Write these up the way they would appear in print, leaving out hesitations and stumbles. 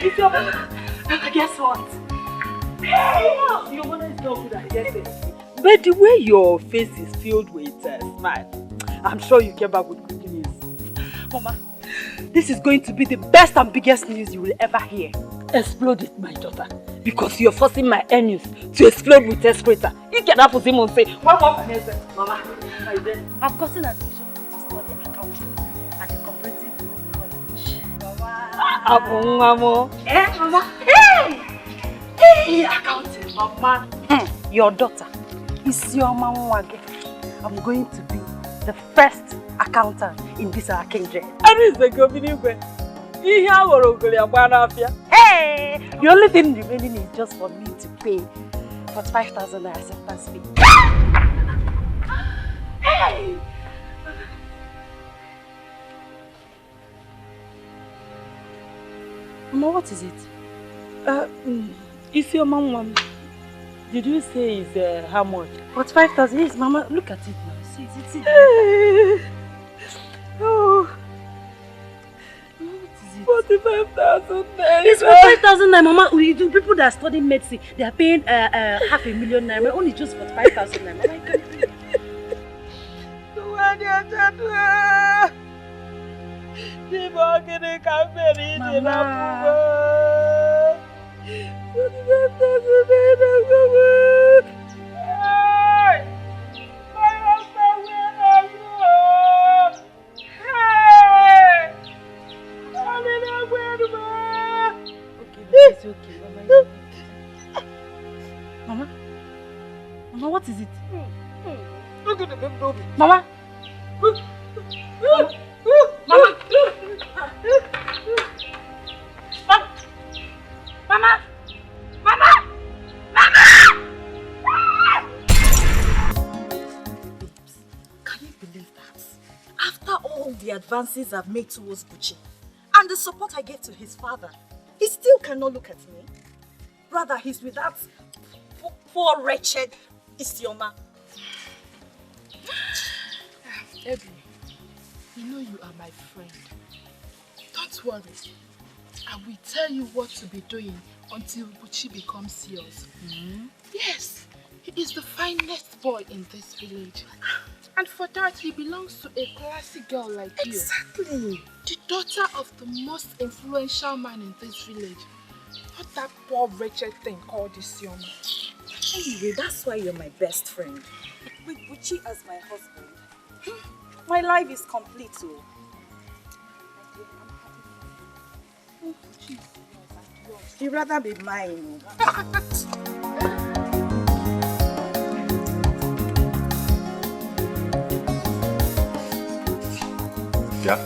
It's your mother. Guess what? Your mother is not good at guessing. But the way your face is filled with smile, I'm sure you came back with good news. Mama, this is going to be the best and biggest news you will ever hear. Explode with my daughter. Because you're forcing my enemies to explode with escalator. You cannot put him on say, Mama, I've gotten admission to study accounting at the cooperative college. Mama. Eh, Mama? Hey! Hey, accounting, Mama. Your daughter is your mama. I'm going to be the first accountant in this our kingdom. Hey! The only thing remaining is just for me to pay for 5,000 acceptance fee. Hey! Mama, what is it? It's your mom. Did you say it's how much? But 5,000. Yes, Mama. Look at it now. See, oh. What is it? 45,000 naira. It's 45,000 naira, Mama. We do people that study medicine. They are paying 500,000 naira. Only just 45,000 naira. Mama, I can't do it. It's okay, Mama. Mama, what is it? Look at the baby. Mama. Mama. Mama. Mama. Can you believe that? After all the advances I've made towards Buchi and the support I gave to his father, he still cannot look at me. Rather, he's with that poor wretched Isioma. Ebi, you know you are my friend. Don't worry. I will tell you what to be doing until Buchi becomes yours. Yes, he is the finest boy in this village. And for that, he belongs to a classy girl like you. Exactly. The daughter of the most influential man in this village. Not that poor wretched thing called Isioma. Anyway, that's why you're my best friend. With Buchi as my husband, my life is complete too. You'd rather be mine. Yeah.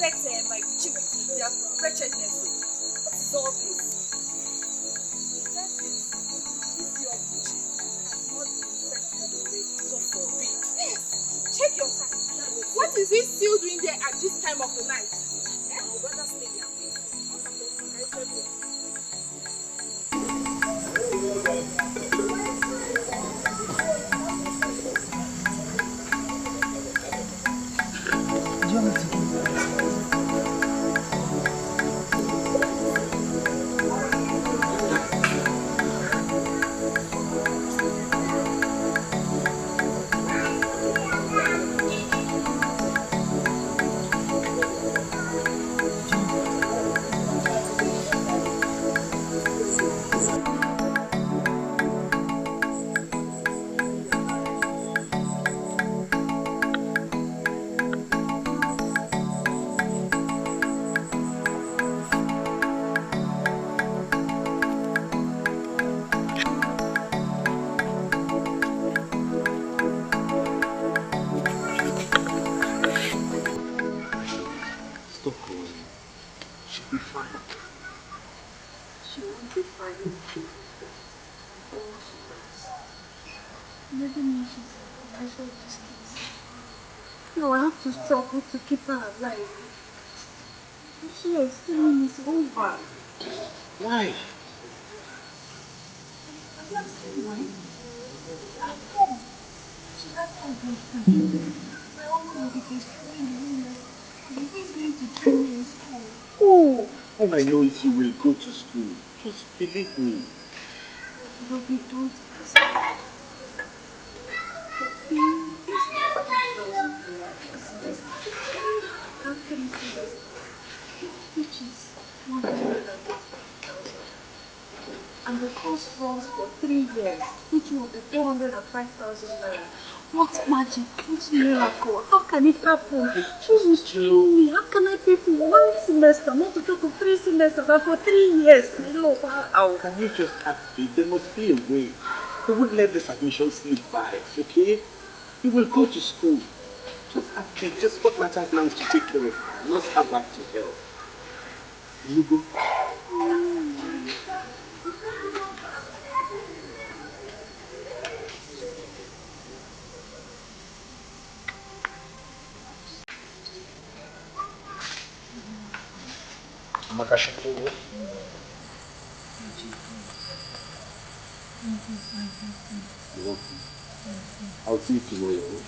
affect my children, their wretchedness. What is all this? That is, if your Gucci has not been infected already, God forbid. Yes, check your time. What is he still doing there at this time of the night? I would rather stay here. Do you want me to give you Stop worrying. She'll be fine. She won't be fine. Maybe me she's a natural distance. No, I have to struggle to keep her alive. She is feeling is over. Why? Why? At home. She has no boyfriend. My uncle will be destroying her. Who is going to train her in school? Oh, all I know is you will go to school. Just believe me. But we don't. How can you say this? Which is 150,000. And the course runs for 3 years, which will be 205,000 naira. What magic? What miracle? How can it happen? This is true. How can I pay for 1 semester, not to talk of 3 semesters, and for 3 years? No, how? Can you just have faith? There must be a way. We won't let this admission slip by, okay? You will go to school. Just have faith. Just what matters now is to take care of her, not have back to health. You go. Makashiko. You're welcome. I'll see you tomorrow.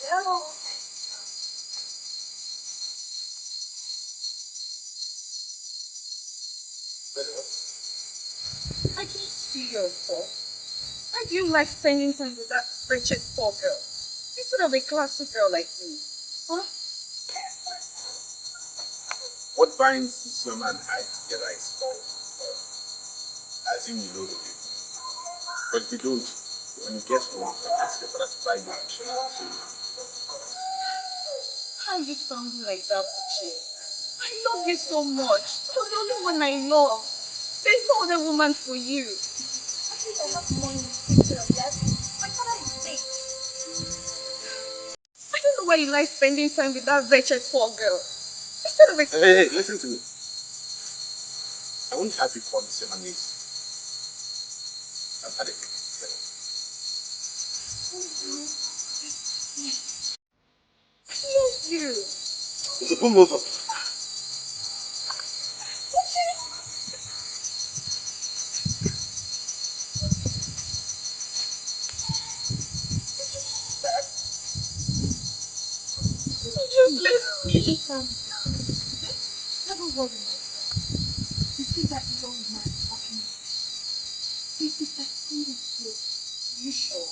Hello. I can't see yourself. Why do you like spending time with that wretched poor girl? Instead of a classy girl like me. Huh? What binds some and I together is called I think you know the people. But if you don't, when you get home, ask your brother to buy you a Why are you sounding like that, Uche? I love you so much. You're the only one I love. There's no other woman for you. I think I have money to take care of that. My father is sick. I don't know why you like spending time with that wretched poor girl. Instead of Hey, listen to me. I won't have you call the 7 days. I've had it. I love you. So come over. Just let me. Never worry. You see that is all my talking. This is that thing of you. You sure?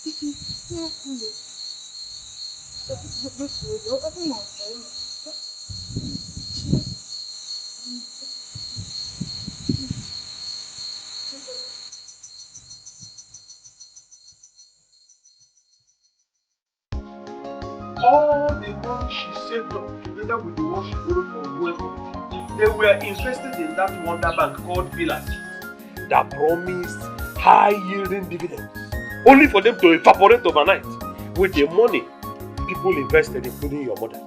This is not good. This is your own. exchanged together with the one she borrowed from whoever. They were interested in that wonder bank called Pleas that promised high-yielding dividends, only for them to evaporate overnight with the money people invested, including your mother.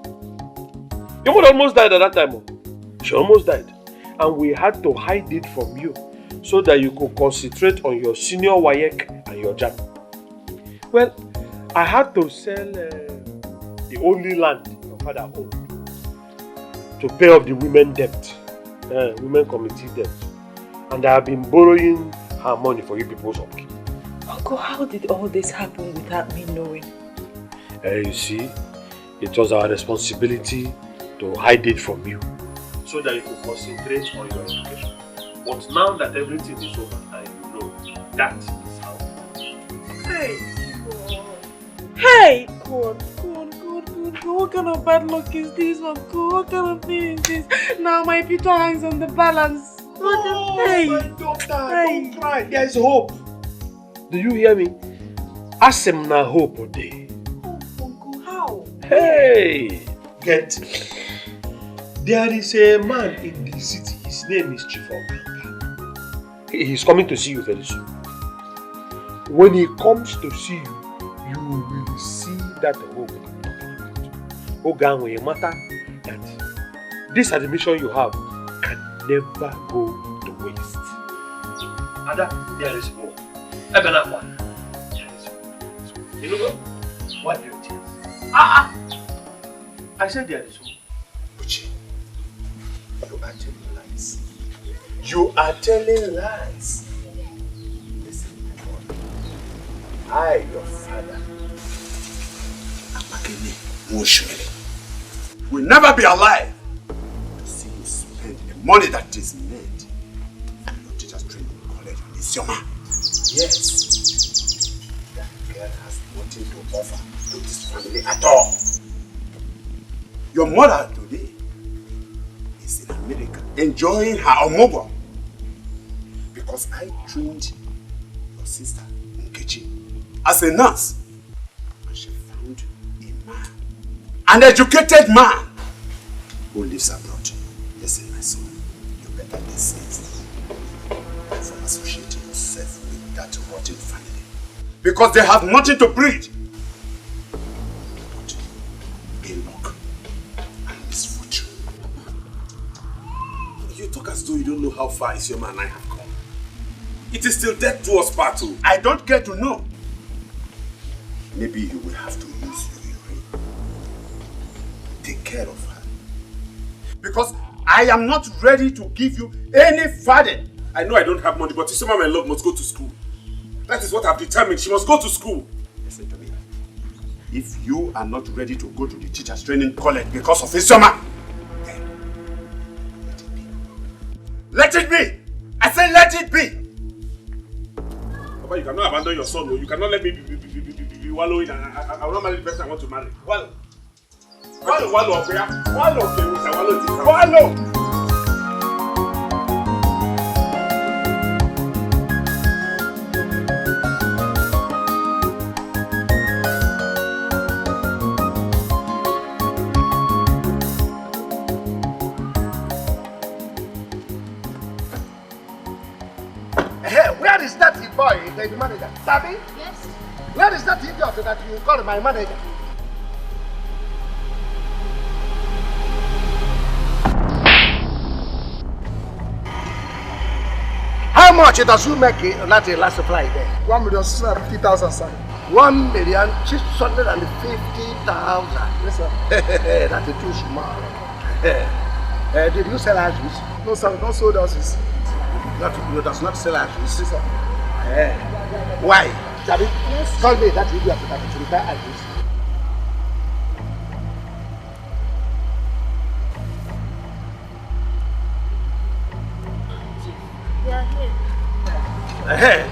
Your mother almost died at that time. She almost died. And we had to hide it from you so that you could concentrate on your senior WAEC and your JAM. Well, I had to sell the only land your father owned to pay off the women debt, women committee debt. And I have been borrowing her money for you people's upkeep. Uncle, how did all this happen without me knowing? You see, it was our responsibility to hide it from you so that you could concentrate on your education. But now that everything is over and you know, that is how it is. Hey, God. Hey, God. What kind of bad luck is this, Uncle? What kind of thing is this? Now my future hangs on the balance. Oh, my daughter, don't cry. There is hope. Do you hear me? Asem na hope day. Uncle, how? Hey, get. There is a man in the city. His name is Chief Oganga. He's coming to see you very soon. When he comes to see you, you will see that hope I'm talking about. Oganga, no matter that this admission you have can never go to waste. Ada, there is more. There is more. You know what? What do you think? I said there is more. Uchi, you are telling lies. You are telling lies. Listen, I, your father, Amakene Moshwele, will never be alive to see you spend the money that is made from your teacher's training college on Isioma. Yes, that girl has nothing to offer to this family at all. Your mother today is in America enjoying her omobo because I trained your sister Nkechi as a nurse and she found a man, an educated man who lives abroad. Listen, my son, you better desist from associating yourself with that rotten family because they have nothing to breed but ill luck and misfortune. You talk as though you don't know how far Isioma and I have come. It is still death to us part two. I don't care to know. Maybe you will have to use your urine. Take care of her. Because I am not ready to give you any father. I know I don't have money, but Isioma, my love, must go to school. That is what I've determined. She must go to school. Listen to me. If you are not ready to go to the teacher's training college because of Isioma, then let it be. Let it be! I say let it be! Papa, you cannot abandon your son. You cannot let me be wallowing. I will not marry the person I want to marry. Wallow. Wallow, okay? Wallow, okay? Wallow! Where is that boy, the manager? Sabi? Yes. Where is that idiot that you call my manager? How much does you make it that last supply there? 1,650,000, sir. 1,650,000. Yes, sir. That is too small. Did you sell houses? No, sir, we don't sold houses. You does not sell houses. Yes, sir. Why? Sabi? Yes. Tell me that idiot that is repair houses. They are here.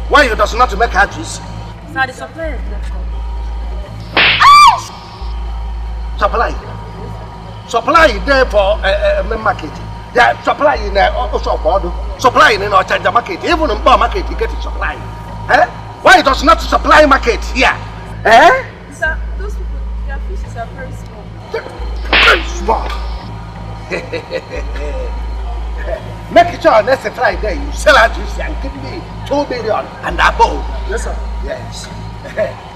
Why you does not make houses? Sir, the supplier is left home. Supply there for market. They are supplying supplying in our charger market. Even in bar market, you get it supply. Why does not supply market here? Sir, those people, their fishes are very small. Small. Make sure next Friday you sell out this and give me 2 million and above. Yes, sir. Yes.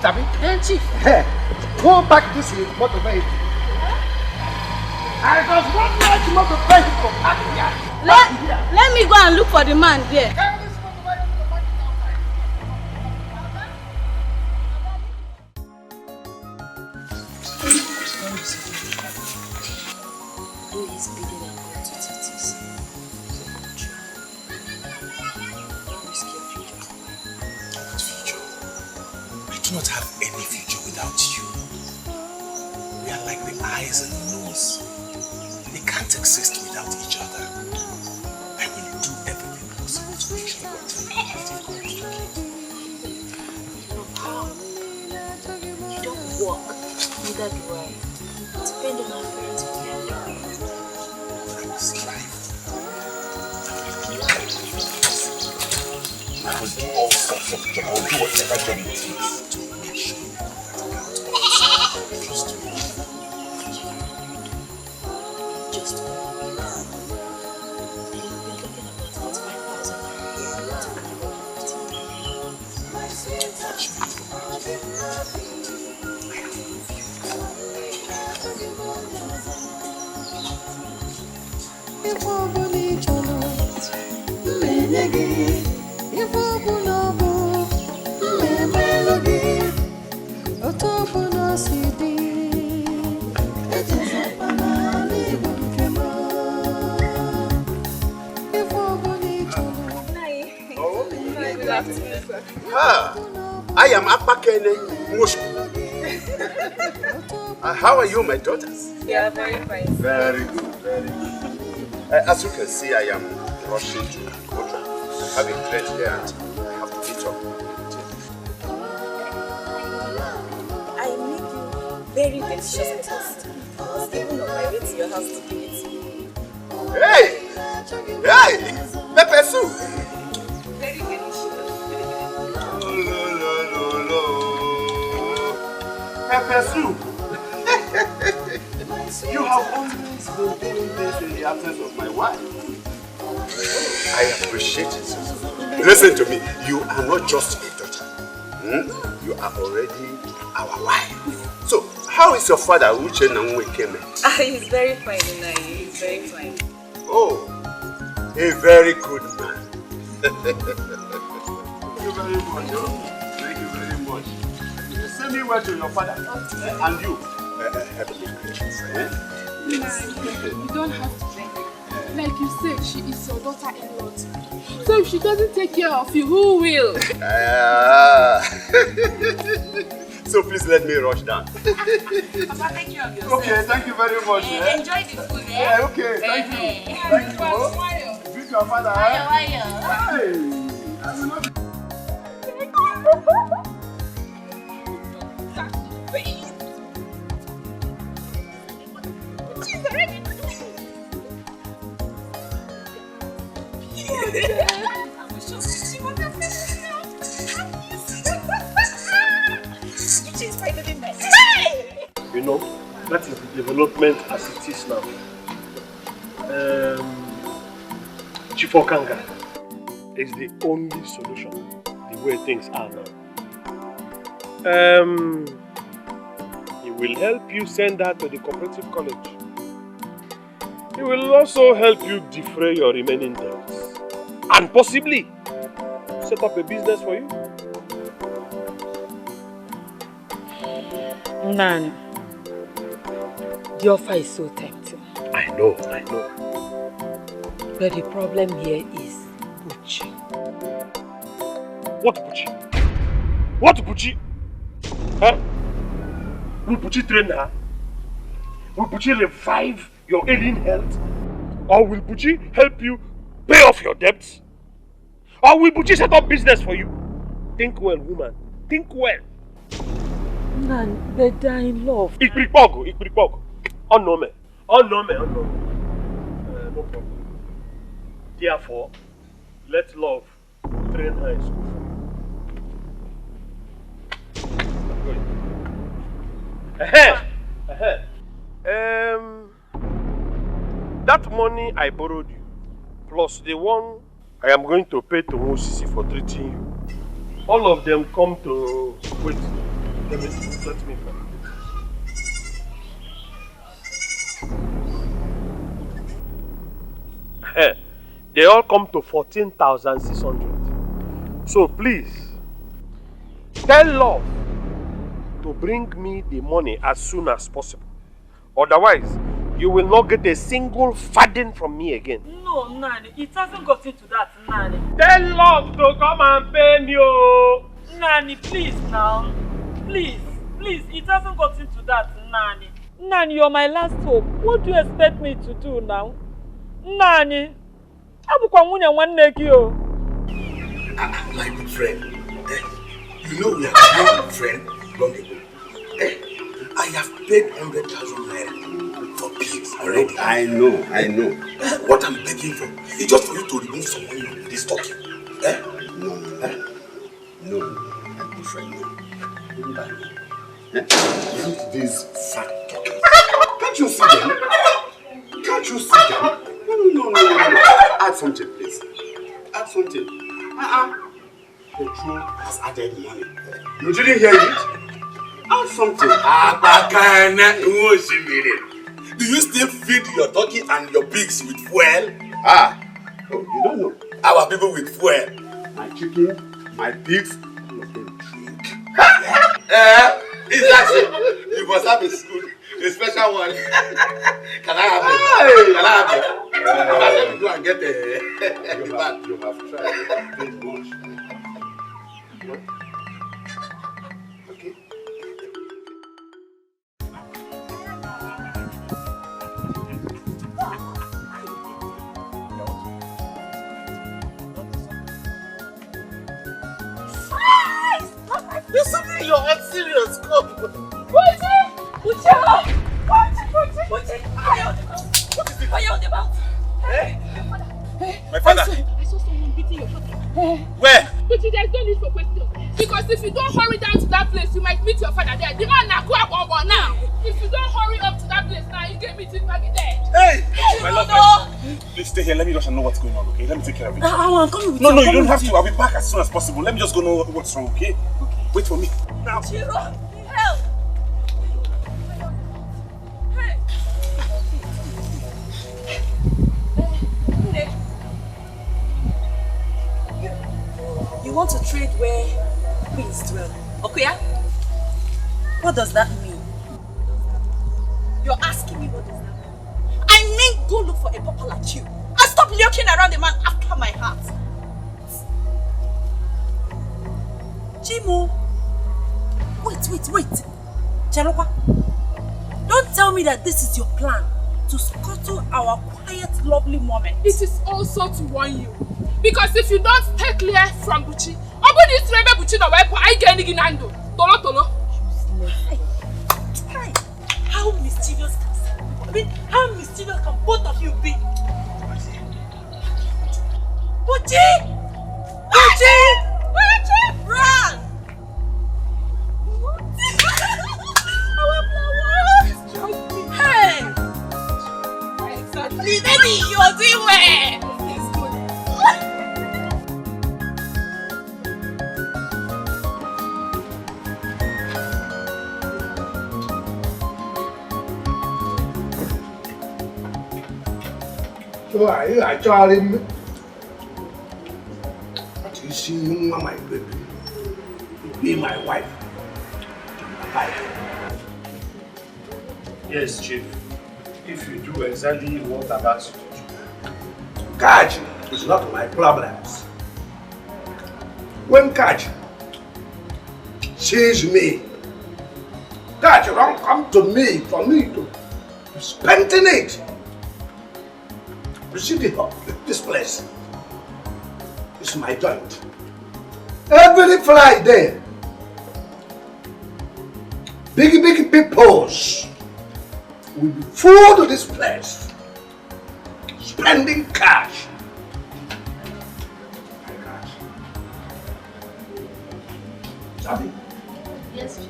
Sabi? Chief. Go back this motor vehicle. I just want that motor vehicle back here. Let me go and look for the man there. I do not have any future without you. We are like the eyes and the nose. They can't exist without each other. I will do everything possible to make sure you You don't work, neither do I. Depend on our parents for their love. I will strive. I will do all sorts of job. I will do whatever job it takes to make sure you that trust me. Just and you've been talking about 45,000 Touch me. I am Apakene Mushu. How are you, my daughters? Yeah, very fine. Very good, very good. As you can see, I am rushing to Kotra. Having plenty here and I have to meet up. I made you very delicious breakfast. I was even on my way to your house to give it to you. Hey! Hey! Pepper soup! Very delicious. Pepper soup! You have always been doing this in the absence of my wife. I appreciate it. Listen to me, you are not just a daughter. You are already our wife. So, how is your father, Uche Namwekeme? He's very fine, Inai. He's very fine. Oh, a very good man. Thank you very much. Thank you very much. Send me word to your father. And you. Have a good Christmas. You don't have to thank her. Like you said, she is your daughter-in-law. So if she doesn't take care of you, who will? So please let me rush down. Papa, take care of yourself. Okay, thank you very much. Enjoy the food, Okay, thank you. Thank you. Greet your father. Hey. You know, that is the development as it is now. Chifokanga is the only solution, the way things are now. He will help you send her to the cooperative college. He will also help you defray your remaining debts. And possibly set up a business for you. Nana, the offer is so tempting. I know. But the problem here is Buchi. What Buchi? What Buchi? Huh? Will Buchi train her? Will Buchi revive your ailing health? Or will Buchi help you pay off your debts? Or will Buchi set up business for you? Think well, woman. Think well. Nan, but they're in love. Ikpirikpogo. Unknown. No problem. Therefore, let love train her in school for you. I'm going. That money I borrowed you, plus the one I am going to pay to Mosisi for treating you, all of them come to... Wait, let me calculate. They all come to 14,600. So please, tell Love to bring me the money as soon as possible. Otherwise, you will not get a single farthing from me again. No, Nani, it hasn't got into that, Nani. Tell Love to come and pay me, oh! Nani, please now. Please, it hasn't got into that, Nani. Nani, you're my last hope. What do you expect me to do now? Nani, My good friend, you know we have been good friends long ago. I have paid 100,000 naira for pigs already. I know. What I'm begging for is just for you to remove some money from this talking. No, my good friend, no. Look at these fat talkers. Can't you see them? No. Add something, please. Add something. Petrol has added money. You didn't hear it? Add something. Do you still feed your turkey and your pigs with fuel? Oh, you don't know. Our people with fuel. My chicken, my pigs, all of them drink. Exactly. You must have a special one. Can I have it? Let me go and get the bag. You have tried. Too much. Okay. There's something you're not serious. Come. What is it? What is it? What are you on about? My father. I saw someone beating your father. Where? But there's no need for questions. Because if you don't hurry down to that place, you might meet your father there. The man now. If you don't hurry up to that place now, you get meeting Maggie there. Hey! My love. Please stay here. Let me just know what's going on, okay? Let me take care of it. I'm coming with you. No, you don't have to. I'll be back as soon as possible. Let me just go know what's wrong, okay? Wait for me. Now. Chiro, help! You want to trade where queens dwell, okay? What does that mean? You're asking me what does that mean? I mean go look for a papa like you and stop lurking around the man after my heart. Chimo, wait. Chalokwa, don't tell me that this is your plan to scuttle our quiet, lovely moment. It is also to warn you. Because if you don't stay clear from Buchi, I get any Nando. Tolo. How mischievous how mischievous can both of you be? Buchi! Run! Hey! Exactly, baby, you are doing well! So I told him, what you see, my baby, be my wife. Yes, Chief. If you do exactly what I'm asked you to do. Catch is not my problems. When Catch sees me, Catch don't come to me for me to spend in it. You see this place? It's my joint. Every Friday, big peoples will be full to this place, spending cash. Sabi? Yes, Chief.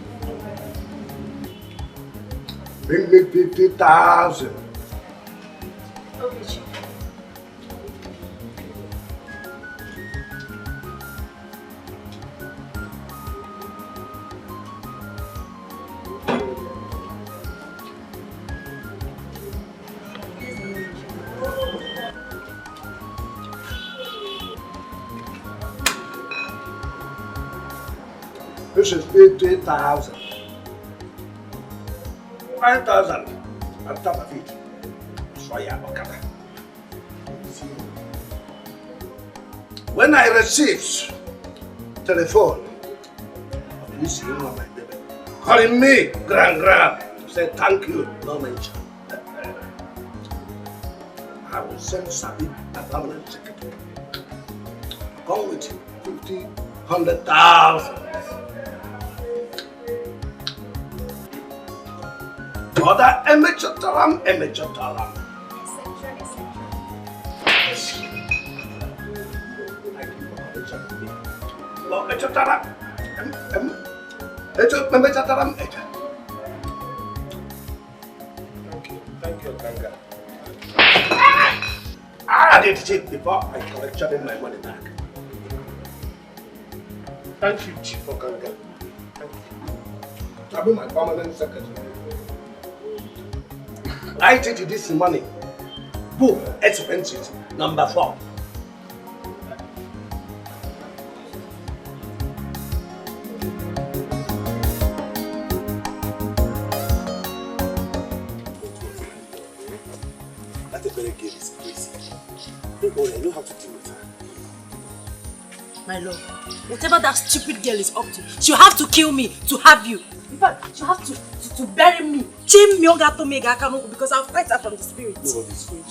Bring me 50,000. Okay, Chief. This is 50,000. 9,000 on top of it. Soya Okada. When I received telephone of this young man, my baby, calling me grand to say thank you, no mention. I will send Sabi a permanent secretary. Come with 50, 100,000. Other amateur talam. Thank you, Kanga. I did check before I collected my money back. Thank you, Chief Okanga. Thank you. I'll be my permanent secretary. I take this money. Book expenses number 4. That very girl is crazy. Don't worry, I know how to deal with her. My lord, whatever that stupid girl is up to, she'll have to kill me to have you. In fact, she'll have to bury me. Because I'll fight her from the spirit. Nobody's going to.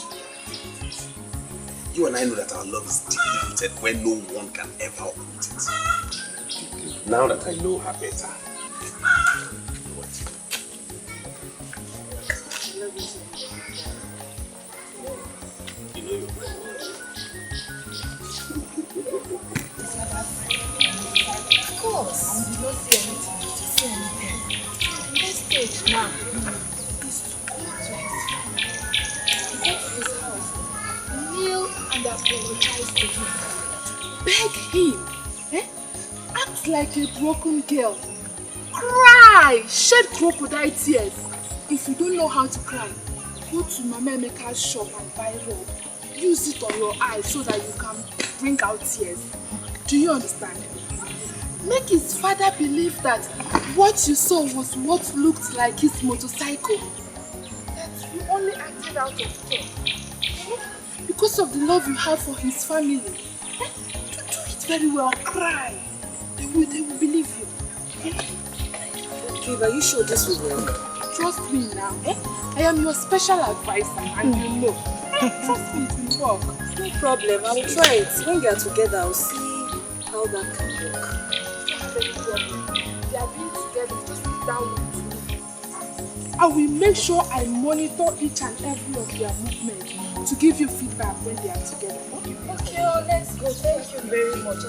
You and I know that our love is deeply rooted where no one can ever uproot it. Now that I know her better, you know you're very well. Of course. I did not say anything. Did you say anything? Next stage now is to go to his house, kneel and apologize to him. Beg him. Act like a broken girl. Cry. Shed crocodile tears. If you don't know how to cry, go to Mama Emeka's shop and buy rope. Use it on your eyes so that you can bring out tears. Do you understand? Make his father believe that what you saw was what looked like his motorcycle. That you only acted out of care. Because of the love you have for his family. Do it very well. Cry. They will believe you. Okay, are you sure this will work? Trust me now. I am your special advisor and you know. Trust me, it will work. No problem, I will try it. When we are together, I'll see how that can work. They are being together, just sit down with me. I will make sure I monitor each and every of their movement to give you feedback when they are together. Okay, let's go. Thank you very much.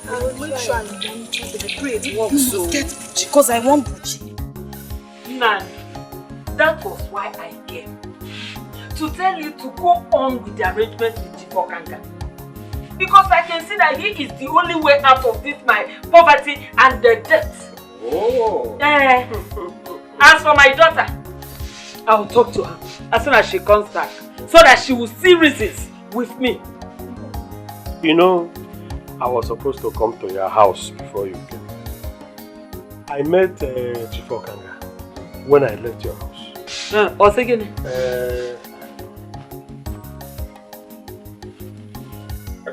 I will Make sure I monitor the great work. You So, must get Buchi. because I want Buchi. Man, that was why I came. To tell you to go on with the arrangement with Chief Okanga. Because I can see that he is the only way out of this my poverty and the debt. Oh. As for my daughter, I will talk to her as soon as she comes back, so that she will see reasons with me. You know, I was supposed to come to your house before you came. I met Chief Okanga when I left your house. What's again?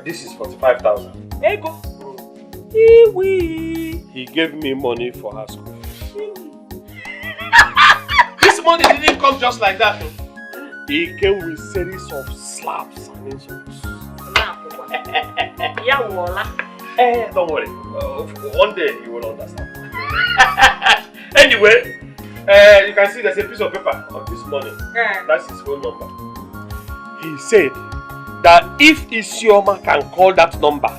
This is 45,000. There you go. He gave me money for her school. This money didn't come just like that. He came with a series of slaps and insults. Don't worry. One day you will understand. Anyway, you can see there's a piece of paper on this money. That's his phone number. He said that if Isioma can call that number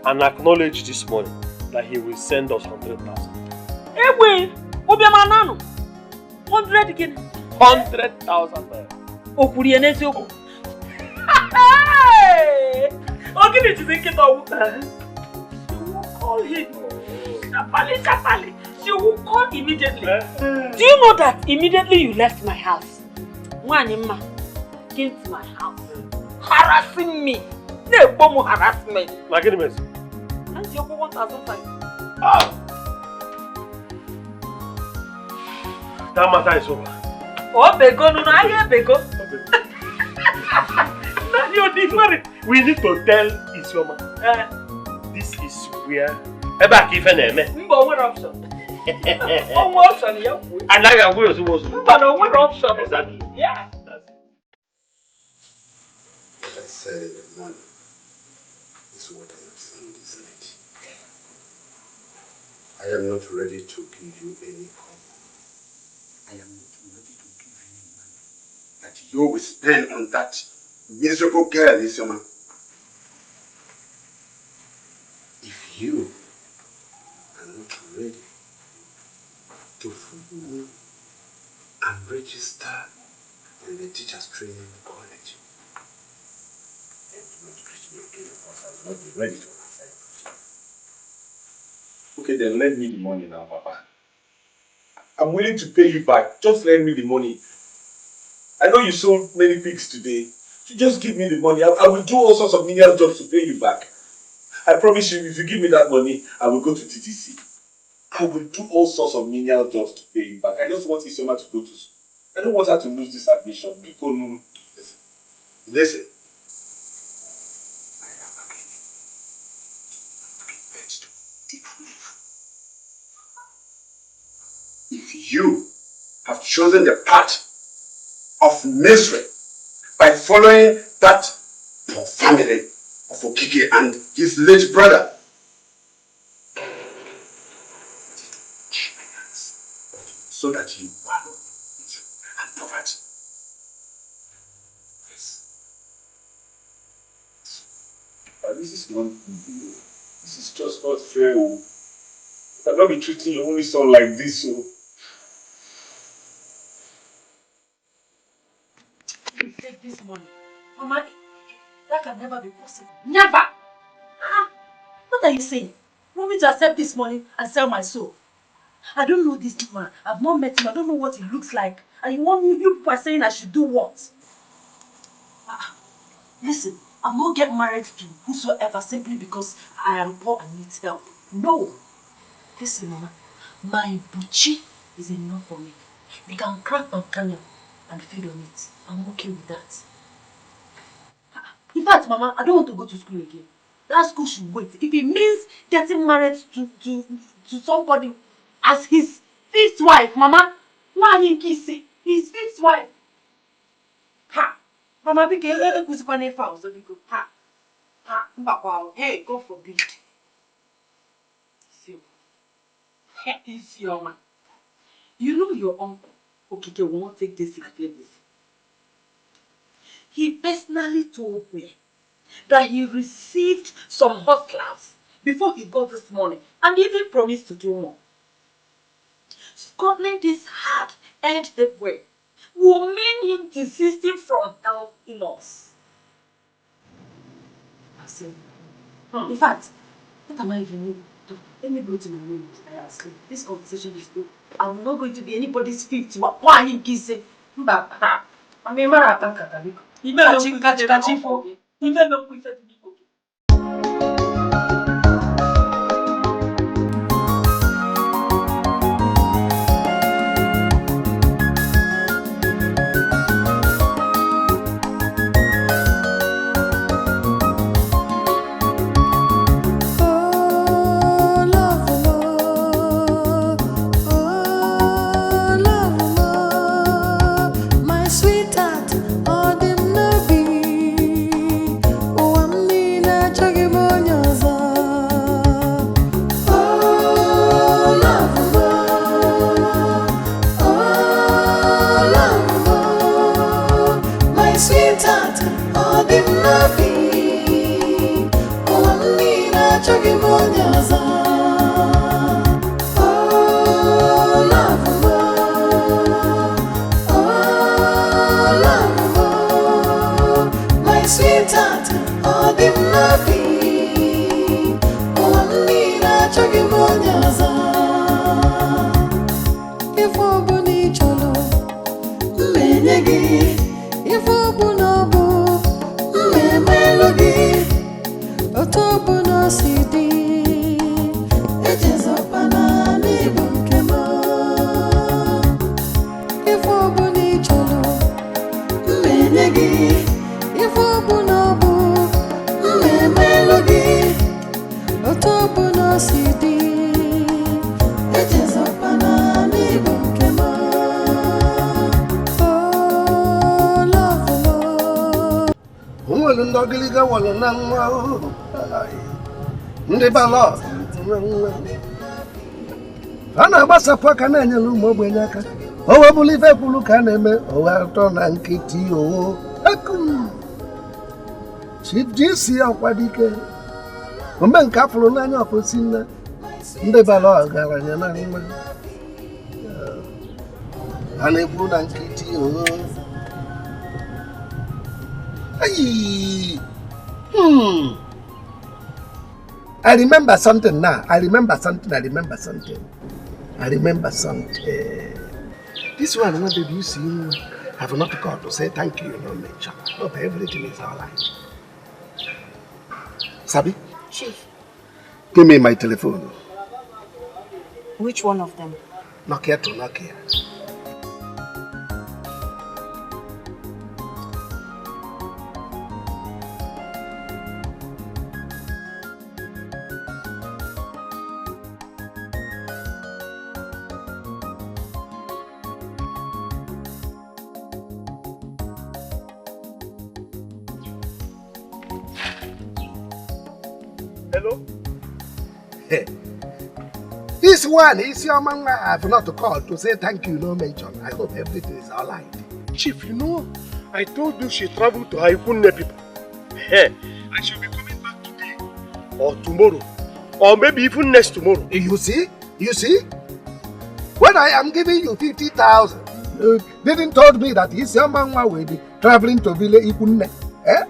and acknowledge this money, that he will send us 100,000. Hey, wait. 100 again. 100,000 naira. Okurienesi oku. Okay, it is a kid of she will call him. Chapali. She will call immediately. Do you know that immediately you left my house? Wanima came to my house, harassing me. No bomb harassment. Like any mess. And you go 1,005. That matter is over. Oh, Bego, no, I hear Bego. You're different. We need to tell Isioma. This is where Eba Kifeneme. What option? What option? Yeah. And I got wheels. But what option? Exactly. Yeah. I said money is what I am saying this night. I am not ready to give you any call. I am not ready to give you any money that you will spend on that miserable girl, Isioma. If you are not ready to follow me and register in the teacher's training college, then do not greet me again because I will not be ready to answer you. Okay, then lend me the money now, Papa. I'm willing to pay you back. Just lend me the money. I know you sold many pigs today. So just give me the money. I will do all sorts of menial jobs to pay you back. I promise you, if you give me that money, I will go to TTC. I will do all sorts of menial jobs to pay you back. I just want Isioma to go to school. I don't want her to lose this admission. People know. Listen. I am again. Prepared to take leave. If you have chosen the path of misery by following that poor family of Okike and his late brother, so that you wallow and poverty. Yes. But this is not good. This is just not fair. You cannot be treating your only son like this. So. You take this money. Mama, that can never be possible. Never! What are you saying? You want me to accept this money and sell my soul? I don't know this man. I've not met him. I don't know what he looks like. And you want me, you people are saying I should do what? Listen, I'm not getting married to whosoever simply because I am poor and need help. No. Listen, Mama, my buchi is enough for me. They can crack my canyon and feed on it. I'm okay with that. In fact, Mama, I don't want to go to school again. That school should wait. If it means getting married to somebody as his fifth wife, Mama, why didn't he say his fifth wife? Ha! Mama, because ha! Ha! Wow. Hey, God forbid. See, is your man. You know your uncle, Okike, will not take this seriously. He personally told me that he received some hustlers before he got this money and even promised to do more. Scuttling this hard-earned way will mean him desisting from helping us. In fact, what am I even doing? Let me go to my room and ask him. This conversation is good. I'm not going to be anybody's fifth. Why are you kissing? I'm a man. You better catch for. You better not quit it. My sweetheart, ordinary. Oh, I'm Ndogiliga wala nangwa ndi balo ana basa paka na nyelu mo gbenyaka o we bulive kwulu ka na eme o we to na nkiti o akum Chief GC akwa Dikeh o me nka fulu na anya ofosinna ndi balo garanya na nwa ana eburu na nkiti o I remember something now. I remember something. This one, what did you see? Have not called to say thank you, no mention. Hope everything is all right. Sabi? Chief. Give me my telephone. Which one of them? Nokia to Nokia. Hello? Hey. This one is your man. I have not called to say thank you, no mention. I hope everything is all right. Chief, you know, I told you she traveled to Haikunne people. Hey, I should be coming back today or tomorrow or maybe even next tomorrow. You see? When I am giving you 50,000, you didn't told me that his young man will be traveling to Villa Ikunne. Eh?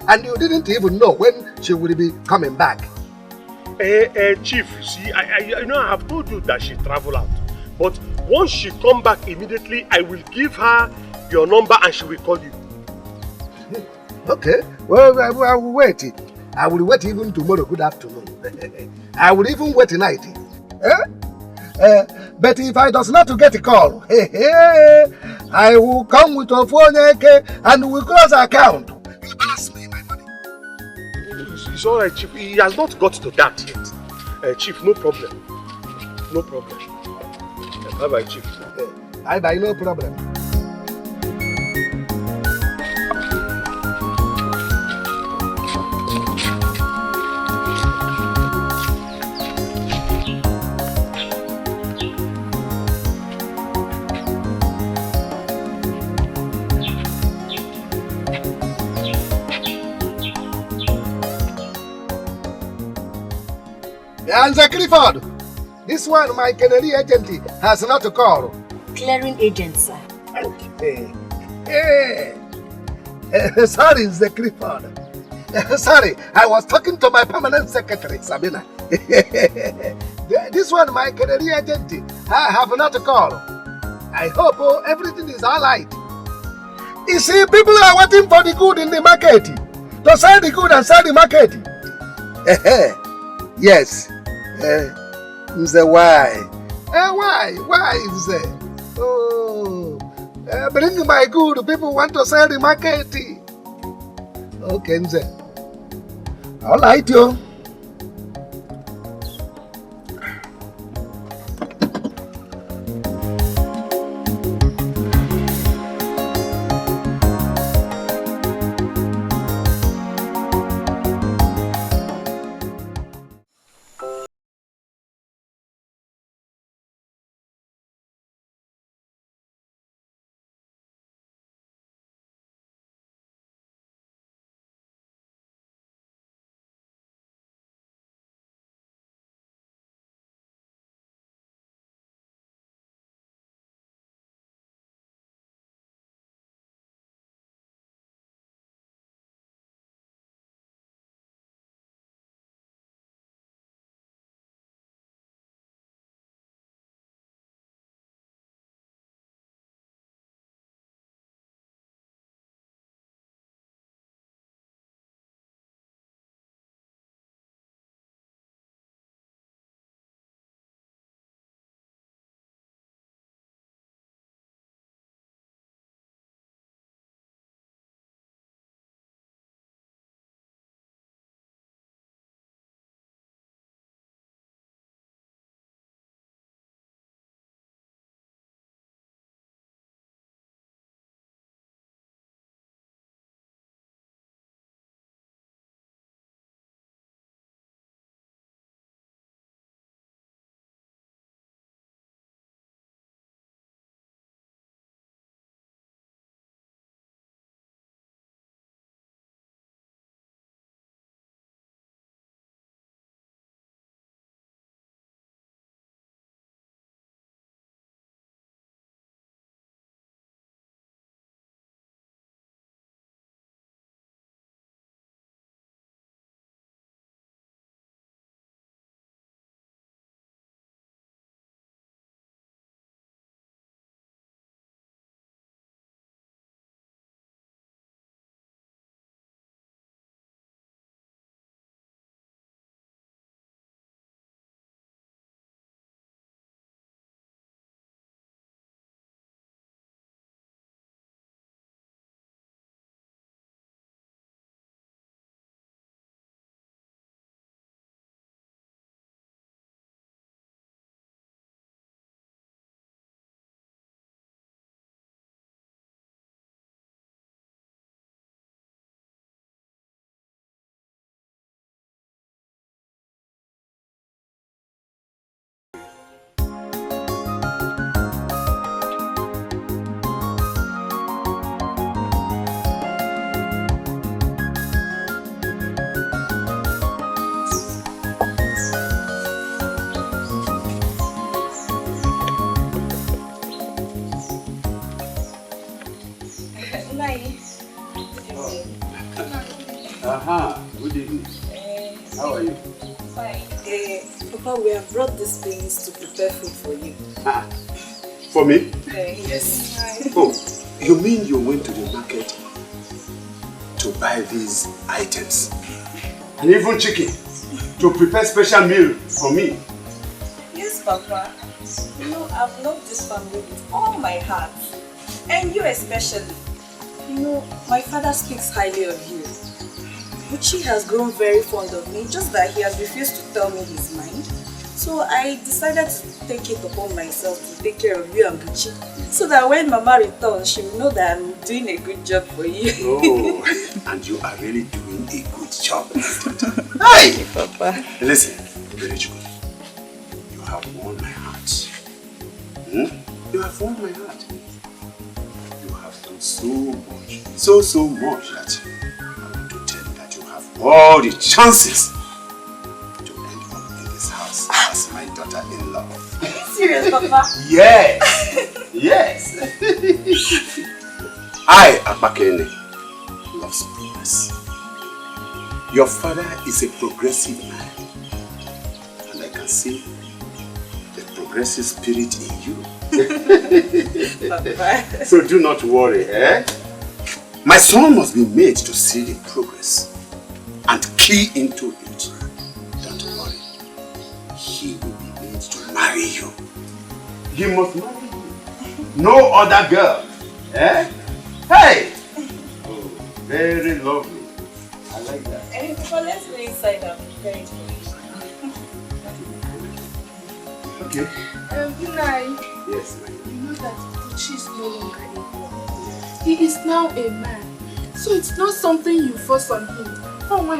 And you didn't even know when she will be coming back. Chief, see, I know I have told you that she travel out. But once she come back immediately, I will give her your number and she will call you. Okay. Well, I will wait. I will wait even tomorrow. Good afternoon. I will even wait tonight. But if I does not get a call, I will come with a phone and we will close the account. You balance me my money. It's all right, Chief. He has not got to that yet. Chief, no problem. No problem. Bye-bye, Chief. Bye-bye, no problem. And Clifford, this one, my Canary agent, has not called. Clearing agent, sir. Sorry, Clifford. Sorry, I was talking to my permanent secretary, Sabina. This one, my Canary agent, I have not called. I hope everything is all right. You see, people are waiting for the good in the market. To sell the good and sell the market. Yes. Why? Why is that? Oh, bring my good. People want to sell the market. Okay, all right, yo. Nice. Good evening. How are you? Fine. Papa, we have brought these things to prepare food for you. For me? Yes. Oh, you mean you went to the market to buy these items? And even chicken to prepare special meal for me? Yes, Papa. You know, I've loved this family with all my heart. And you especially. You know, my father speaks highly of you. Buchi has grown very fond of me, just that he has refused to tell me his mind. So I decided to take it upon myself to take care of you and Buchi. So that when Mama returns, she will know that I'm doing a good job for you. Oh, and you are really doing a good job. Hi, Papa. Listen, Berichukwu, you have won my heart. You have won my heart. You have done so much, so much that I want to tell you that you have all the chances to end up in this house as my daughter-in-law. Serious, Papa? Yes! Yes! I, Abakene, loves progress. Your father is a progressive man, and I can see the progressive spirit in you. Papa. So do not worry, eh? My son must be made to see the progress and key into it. Don't worry. He will be made to marry you. He must marry you. No other girl. Eh? Hey! Oh, very lovely. I like that. Hey, Papa, let's go inside and prepare it for you. Okay. Ini, Yes, ma'am. you know that Buchi is no longer a boy. He is now a man. So it's not something you force on him. No. My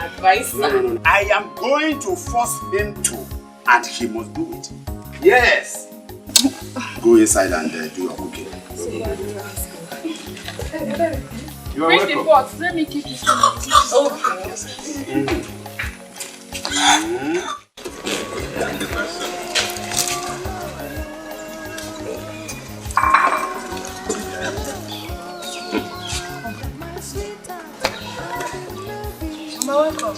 advice. No. I am going to force him to, and he must do it. Yes. Go inside and do your cooking. You are Bring the welcome. pot. Let me keep this one. Welcome.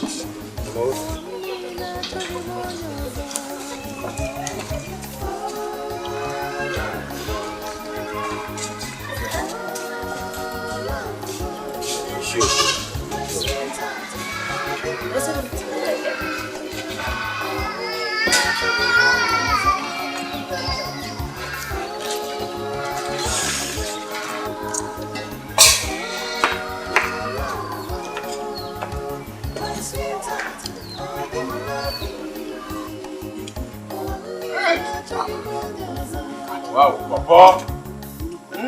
Wow, Papa.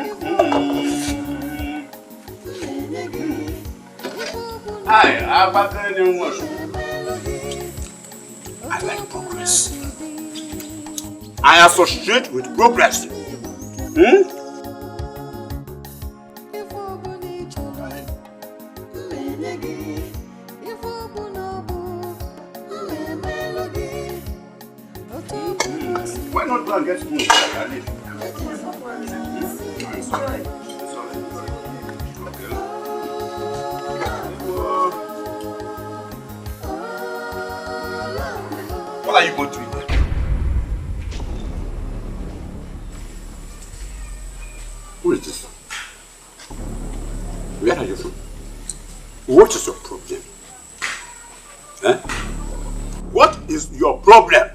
I like progress. I associate with progress. Why not go and get food? What are you going to eat? Who is this? Where are you from? What is your problem? Eh? What is your problem?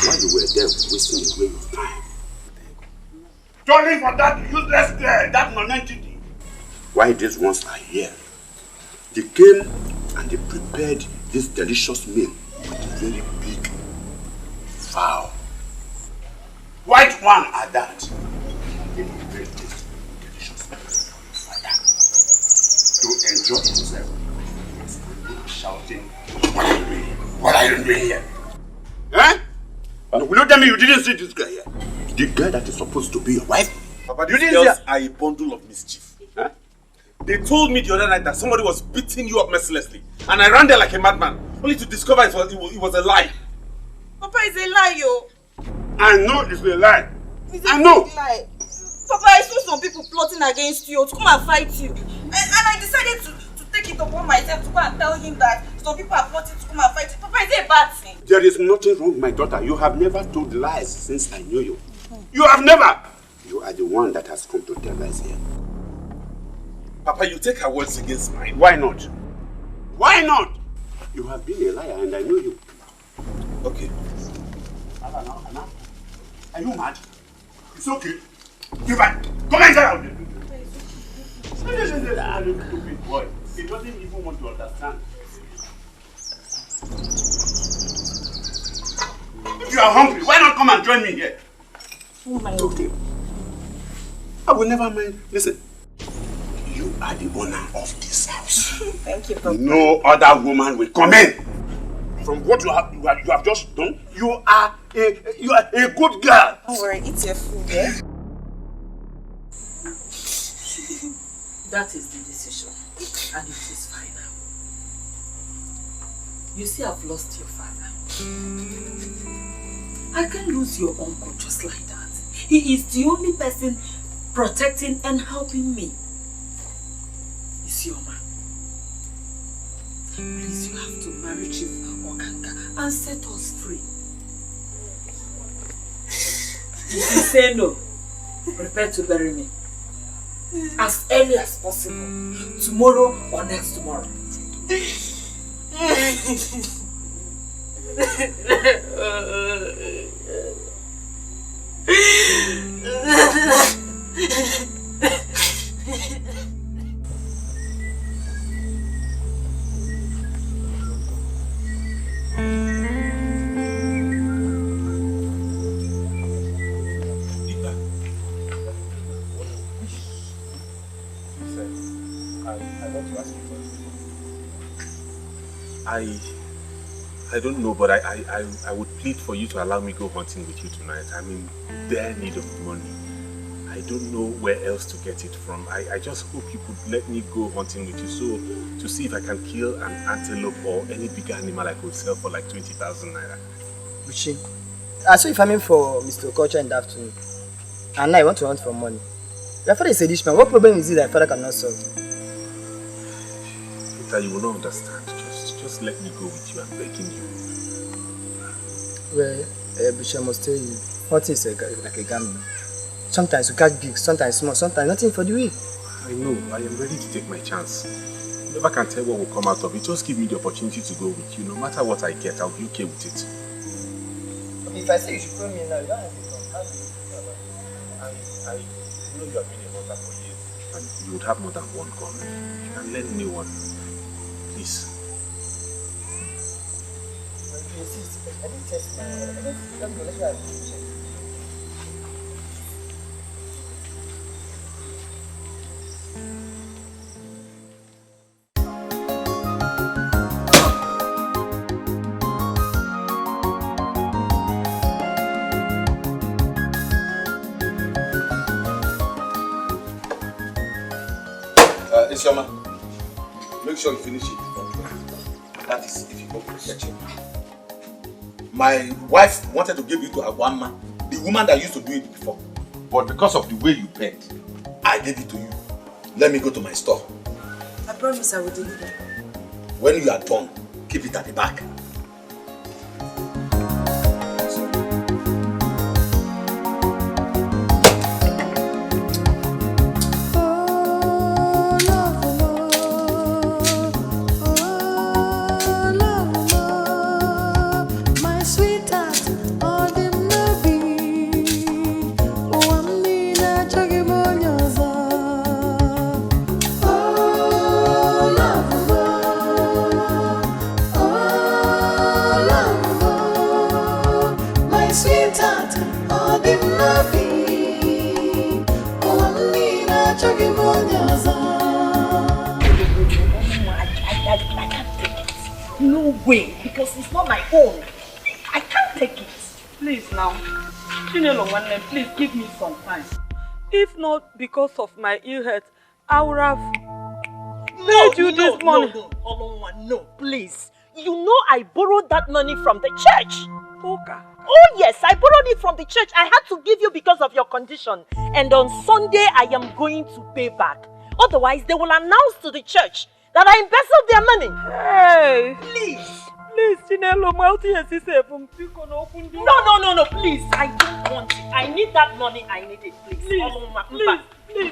Why you were there wasting away your time? Sorry for that useless girl, that non-entity. Why these ones are here? They came and they prepared this delicious meal with very big fowl. White one at that. They prepared this delicious meal for your father to enjoy himself. Shouting, what are you doing here? What are you doing here? Eh? And will you tell me you didn't see this guy here? The guy that is supposed to be your wife? Papa, You these didn't girls see- are a bundle of mischief. Huh? They told me the other night that somebody was beating you up mercilessly. And I ran there like a madman, only to discover it was a lie. Papa, it's a lie, yo. I know it's a lie. I know. Lie. Papa, I saw some people plotting against you to come and fight you. And I decided to take it upon myself to go and tell him that some people are plotting to come and fight you. Papa, is it a bad thing? There is nothing wrong, my daughter. You have never told lies since I knew you. You have never. You are the one that has come to tell lies here. Papa, you take her words against mine. Why not? Why not? You have been a liar and I know you. Okay. Anna, are you mad? It's okay. Give back. Come inside. Stupid boy. He doesn't even want to understand. If you are hungry, why not come and join me here? Oh my God. Okay. I will never mind. Listen. You are the owner of this house. Thank you, Papa. No other woman will come in. From what you have just done, you are a good girl. Don't worry, eat your food, eh? That is the decision, and it is final. You see, I've lost your father. I can't lose your uncle just like that. He is the only person protecting and helping me. You see, Oma, please, you have to marry Chief Okanga and set us free. If you say no, prepare to bury me as early as possible, tomorrow or next tomorrow. I don't know, but I would plead for you to allow me go hunting with you tonight. I'm in dire need of money. I don't know where else to get it from. I just hope you could let me go hunting with you to see if I can kill an antelope or any bigger animal I could sell for like 20,000 naira. Uchi, I saw you farming for Mr. Culture in the afternoon. And now I want to hunt for money. Your father is a rich man. What problem is it that your father cannot solve? Peter, you will not understand. Just let me go with you. I'm begging you. Well, Bishop, I must tell you, hunting is like a gambling. Sometimes you catch big, sometimes small, sometimes nothing for the week. I know. I am ready to take my chance. You never can tell what will come out of it. Just give me the opportunity to go with you. No matter what I get, I'll be okay with it. Okay, if I say you should follow me now, you don't have to come. How do you feel about it? I know you have been a hunter for years, and you would have more than one gun. You can lend me one. Please. I didn't test my let's go. Isioma, make sure you finish it before 12. That is if you go to the kitchen. My wife wanted to give you to Agwama, the woman that used to do it before. But because of the way you bent, I gave it to you. Let me go to my store. I promise I will deliver. When you are done, keep it at the back. Way, because it's not my own. I can't take it. Please now, please give me some time. If not because of my ill health, I would have paid you this money. No, please. You know I borrowed that money from the church. Okay. Oh yes, I borrowed it from the church. I had to give you because of your condition. And on Sunday, I am going to pay back. Otherwise, they will announce to the church that I embezzled their money. Hey! Please! Please, Chinelo, No, please. I don't want it. I need that money. I need it, please. Please. Please,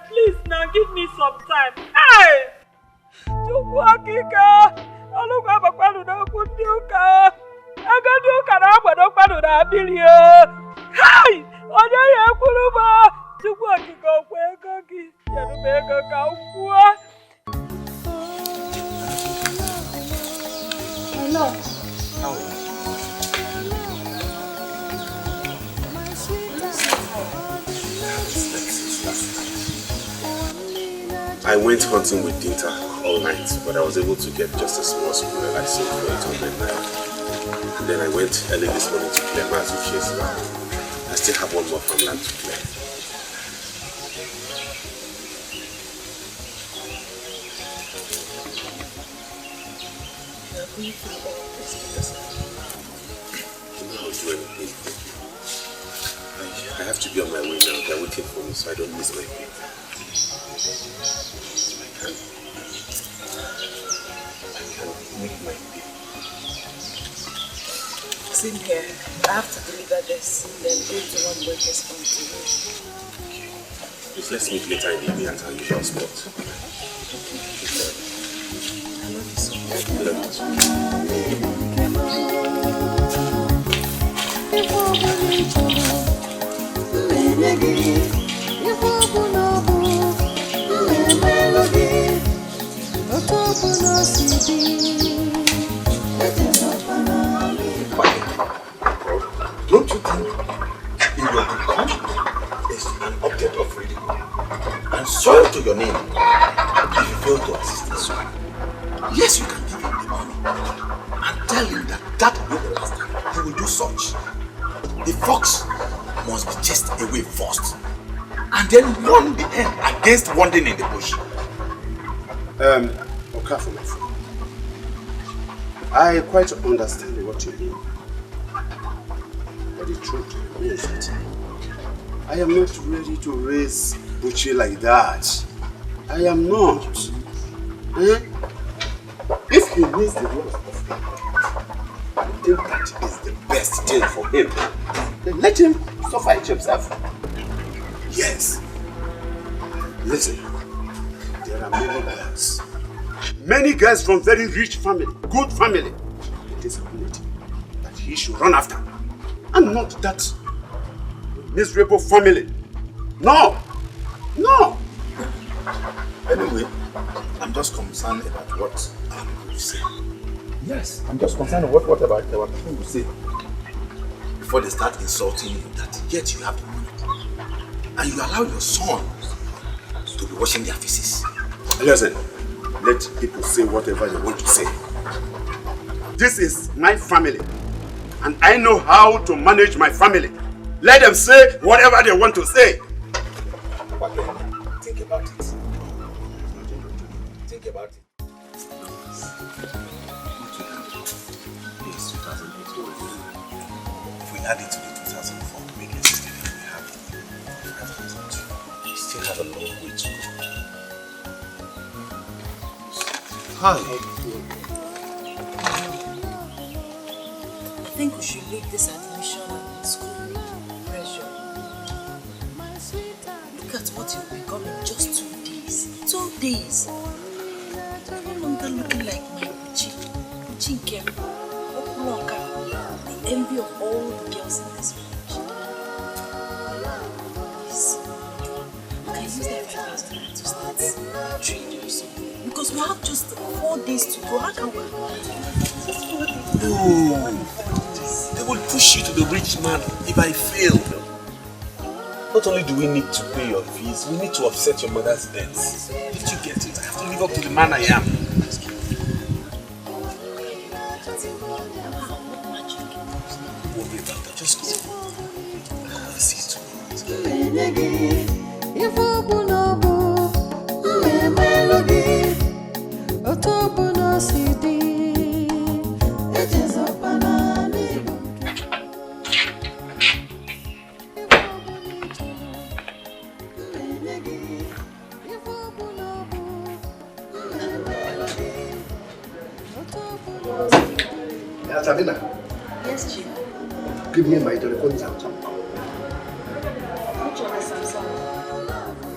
please, now give me some time. Hey! Hello. How are you? I went hunting with Dinta all night, but I was able to get just a small squirrel I sold for 800 naira. And then I went early this morning to clear massive chase land. I still have one more farmland to clear. You are going through all this because of me. You know I'll do anything for you. I have to be on my way now. They're waiting for me so I don't miss my pay. I can make my pay. Same here. I have to deliver this, then go to one worker's home to you. Please let's meet later in the evening at our usual spot. I love you so much. I love you too. Don't you think it will become an object of ridicule and soil to your name if you fail to assist this one? Yes, you can give him the money and tell him that that will be the last time he will do such. The fox must be chased away first and then run the hen against wandering in the bush. Okafor, my friend. I quite understand what you mean. But the truth is that I am not ready to raise Buchi like that. I am not. If he needs the love of him, I think that is the best thing for him. Then let him suffer it himself. Yes. Listen, there are many girls. Many girls from very rich family, good family. It is ability that he should run after. And not that miserable family. No! No! Anyway, I'm just concerned about what our people will say. Yes, I'm just concerned about what our people will say. Before they start insulting you that yet you have the money. And you allow your sons to be washing their faces. Listen, let people say whatever they want to say. This is my family. And I know how to manage my family. Let them say whatever they want to say. But then, think about it. Think about it. Yes, 2008. If we add it to the 2004, we make it 16 and we have 5,000. We still have a long way to go. Hi. I think we should leave this admission and school pressure. Look at what you've become in just 2 days. 2 days. You're no longer looking like my Uchi. Uchi Nkem, Okuloka, the envy of all the girls in this village. Please, I can use that 5,000 to start trading or something. Because we have just 4 days to go. How can we? Just 4 days. No. They will push you to the rich man if I fail. Not only do we need to pay your fees, we need to offset your mother's debts. Did you get it? I have to live up to the man I am. Don't worry about that. Just go. I'll see you tomorrow. Sabina. Yes, Chief. Give me my telephone Samsung. Which one is Samsung?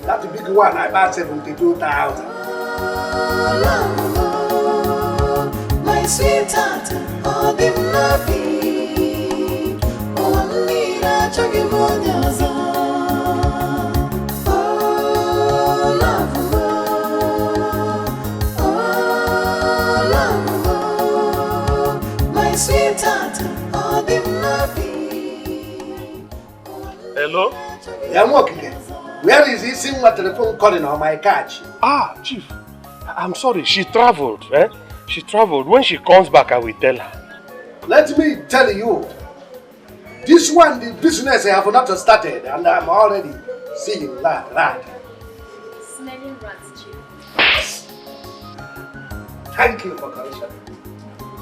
That big one I bought 72,000. My sweetheart, all the loving, only that you give on your Hello? Yeah, I'm working here. Where is he seeing my telephone calling on my catch? Ah, Chief. I'm sorry, she traveled. She traveled. When she comes back, I will tell her. Let me tell you, this one, the business I have not started, and I'm already seeing rat. Smelling rats, Chief. Thank you for correction.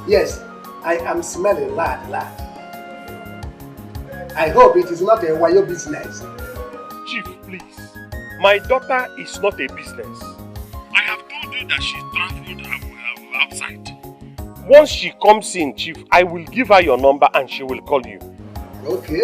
Yes, I am smelling rat. I hope it is not a wayo business. Chief, please. My daughter is not a business. I have told you that she traveled outside. Once she comes in, Chief, I will give her your number and she will call you. Okay.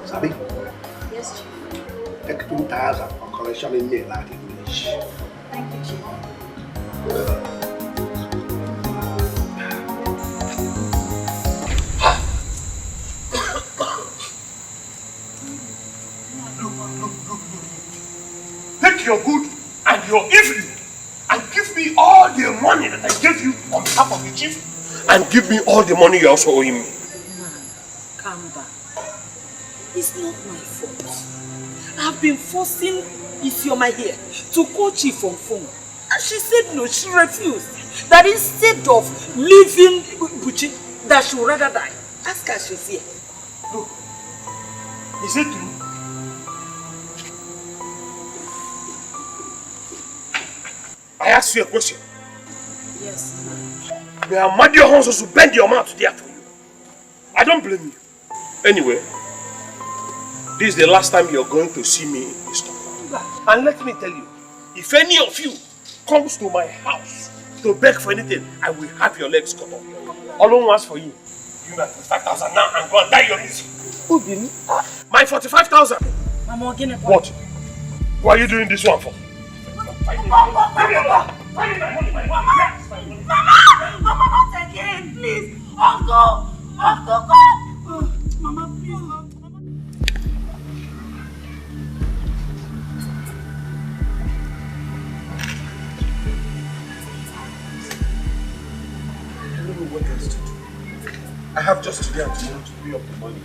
Sabi? Yes, Chief. Take 2,000 for collection in me like English. Thank you, Chief. Take your good and your evil and give me all the money that I gave you on behalf of the chief and give me all the money you're also owing me. Man, calm down. It's not my fault. I've been forcing Isioma here to call Chief on phone. And she said no, she refused. That instead of leaving Buchi, that she would rather die. Ask her, she's here. Look, is it true? I asked you a question. Yes, ma'am. May Amadio Honso to bend your mouth there for you. I don't blame you. Anyway, this is the last time you're going to see me in this town. And let me tell you, if any of you comes to my house to beg for anything, I will have your legs cut off. All I want for you, you got 45,000 now and go and die your misery. Who did me? My 45,000. What? Why are you doing this one for? Mama, not again, please. Uncle, come. Mama, please. What else to do? I have just today and tomorrow to pay up the money.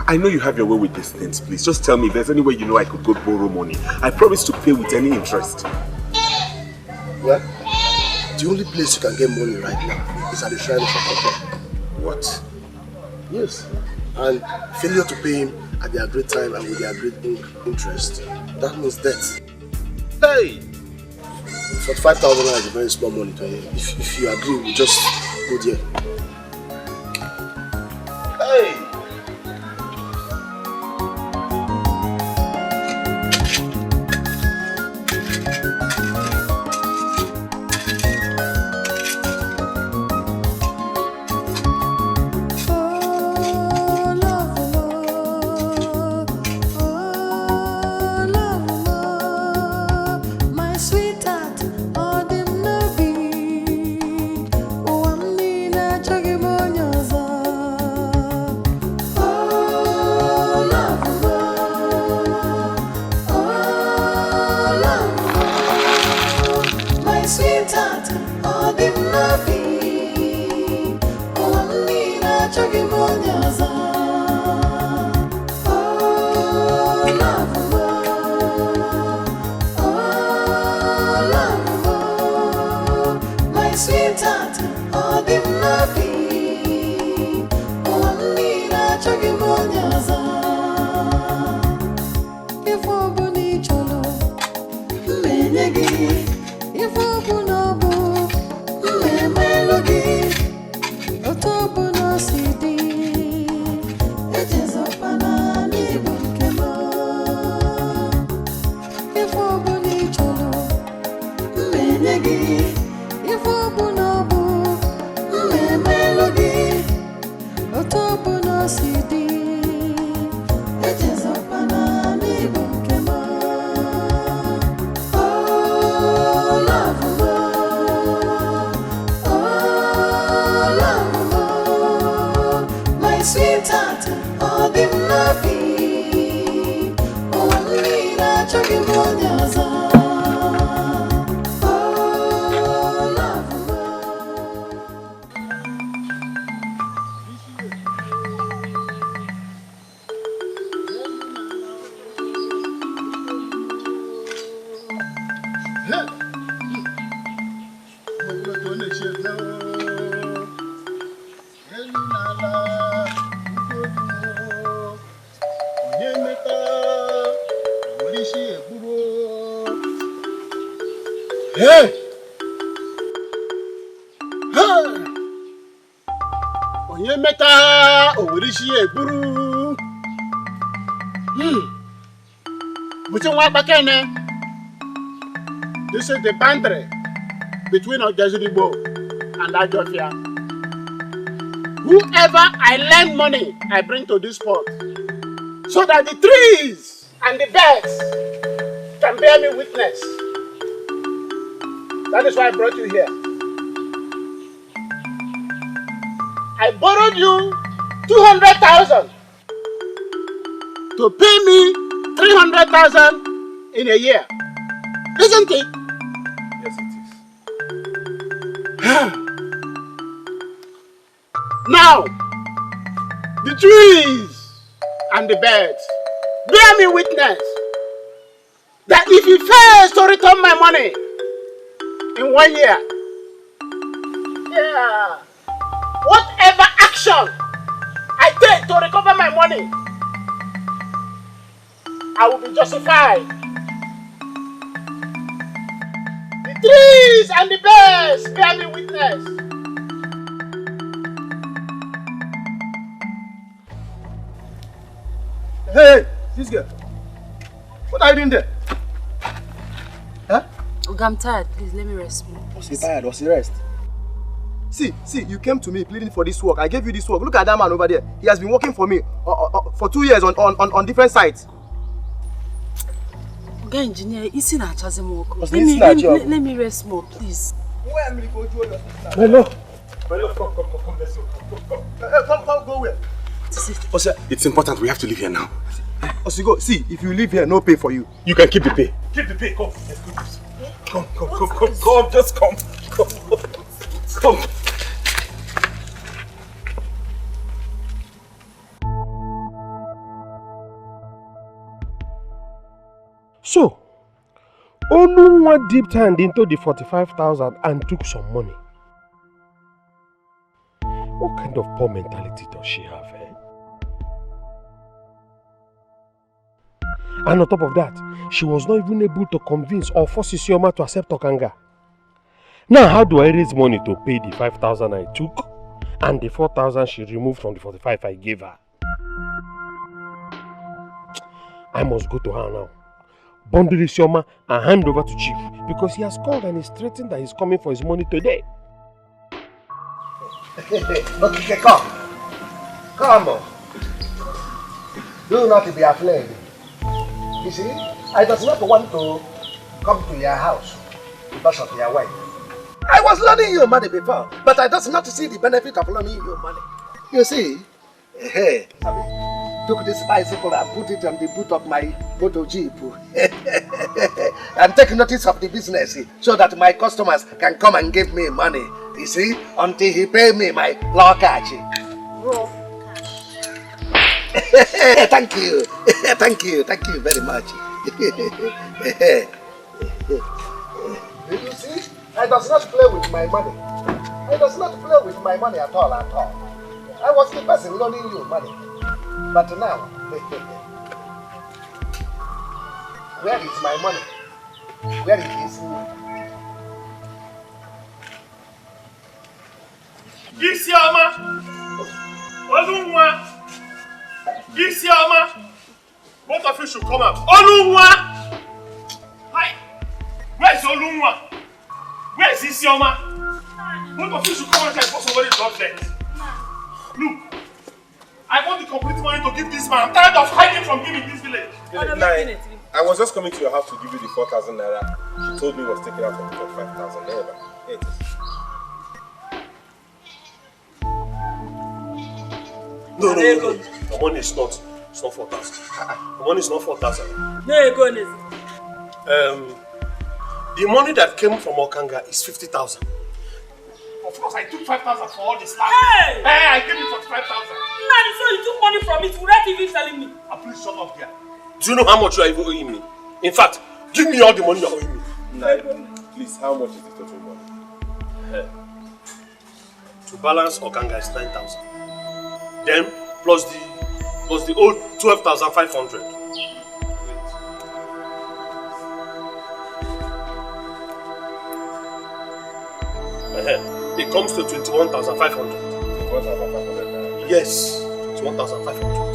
I know you have your way with these things, please. Just tell me if there's any way you know I could go borrow money. I promise to pay with any interest. Well, the only place you can get money right now is at the shrine of Okoto. What? Yes. And failure to pay him at the agreed time and with the agreed interest, that means death. Hey! 45,000 is a very small money to him. If you agree, we just go there. Hey! Nigga. This is the boundary between Ogezigbo and Ajofia. Whoever I lend money, I bring to this spot, so that the trees and the birds can bear me witness. That is why I brought you here. I borrowed you 200,000 to pay me 300,000 in a year. Isn't it? Yes, it is. Now, the trees and the birds bear me witness that if he fails to return my money in 1 year, whatever action I take to recover my money, I will be justified. The trees and the birds bear me witness. Hey, this girl. What are you doing there? Huh? I'm tired. Please let me rest more. Was he tired? Was he rest? See, you came to me pleading for this work. I gave you this work. Look at that man over there. He has been working for me for 2 years on different sites. Okay, engineer, it's in a chasm work. Let me rest more, please. My love, come, let's go. Come, go where? Osia, it's important. We have to leave here now. Osigo, see, if you leave here, no pay for you. You can keep the pay. Keep the pay. Come, let's do this. Come, just come. Come. So, Onunwa dipped hand into the 45,000 and took some money. What kind of poor mentality does she have, eh? And on top of that, she was not even able to convince or force Isioma to accept Okanga. Now, how do I raise money to pay the 5,000 I took and the 4,000 she removed from the 45 I gave her? I must go to her now, bundle Isioma and hand over to Chief because he has called and is threatening that he's coming for his money today. Okay, come on. Do not be afraid. You see, I does not want to come to your house because of your wife. I was loaning you money before, but I does not see the benefit of loaning you money. You see, took this bicycle and put it on the boot of my motor jeep and take notice of the business so that my customers can come and give me money. You see, until he pay me my law cash. Thank you very much. You see, I does not play with my money. I does not play with my money at all. I was the person loaning you money. But now, where is my money? Where it is? Isioma! Olunwa! Isioma! Both of you should come out. Olunwa! Hi! Where's Olunwa? Isioma. Both of you should come and for somebody to not dead. Look, I want the complete money to give this man. I'm tired of hiding from him in this village. I was just coming to your house to give you the 4,000 naira. She told me it was taken out from the 5,000 naira. Here it is. No. The money is not. It's not 4,000. The money is not 4,000. No, go on. The money that came from Okanga is 50,000. Of course, I took 5,000 for all the stuff. Hey! Hey, I gave you 45,000. Nani, so you took money from it without even telling me. Please shut up here. Do you know how much you are even owing me? In fact, give me all the money you are owing me. Nah, please, how much is the total money? To balance Okanga is 9,000. Then plus the old 12,500. It comes to 21,500. 21,500. Yes, 21,500.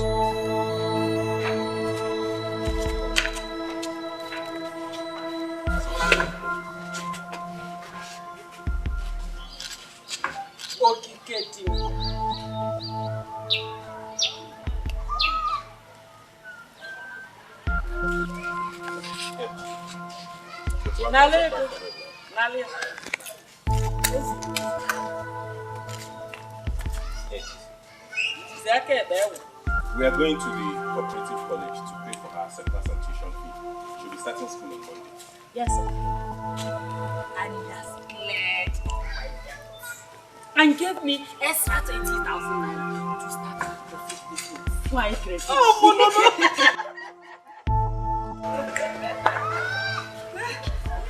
We are going to the cooperative college to pay for her acceptance and tuition fee. She'll be starting school on Monday. Yes, sir. And he has cleared all my debts. And gave me extra 20,000 naira to start the business. Why credit? Oh, no.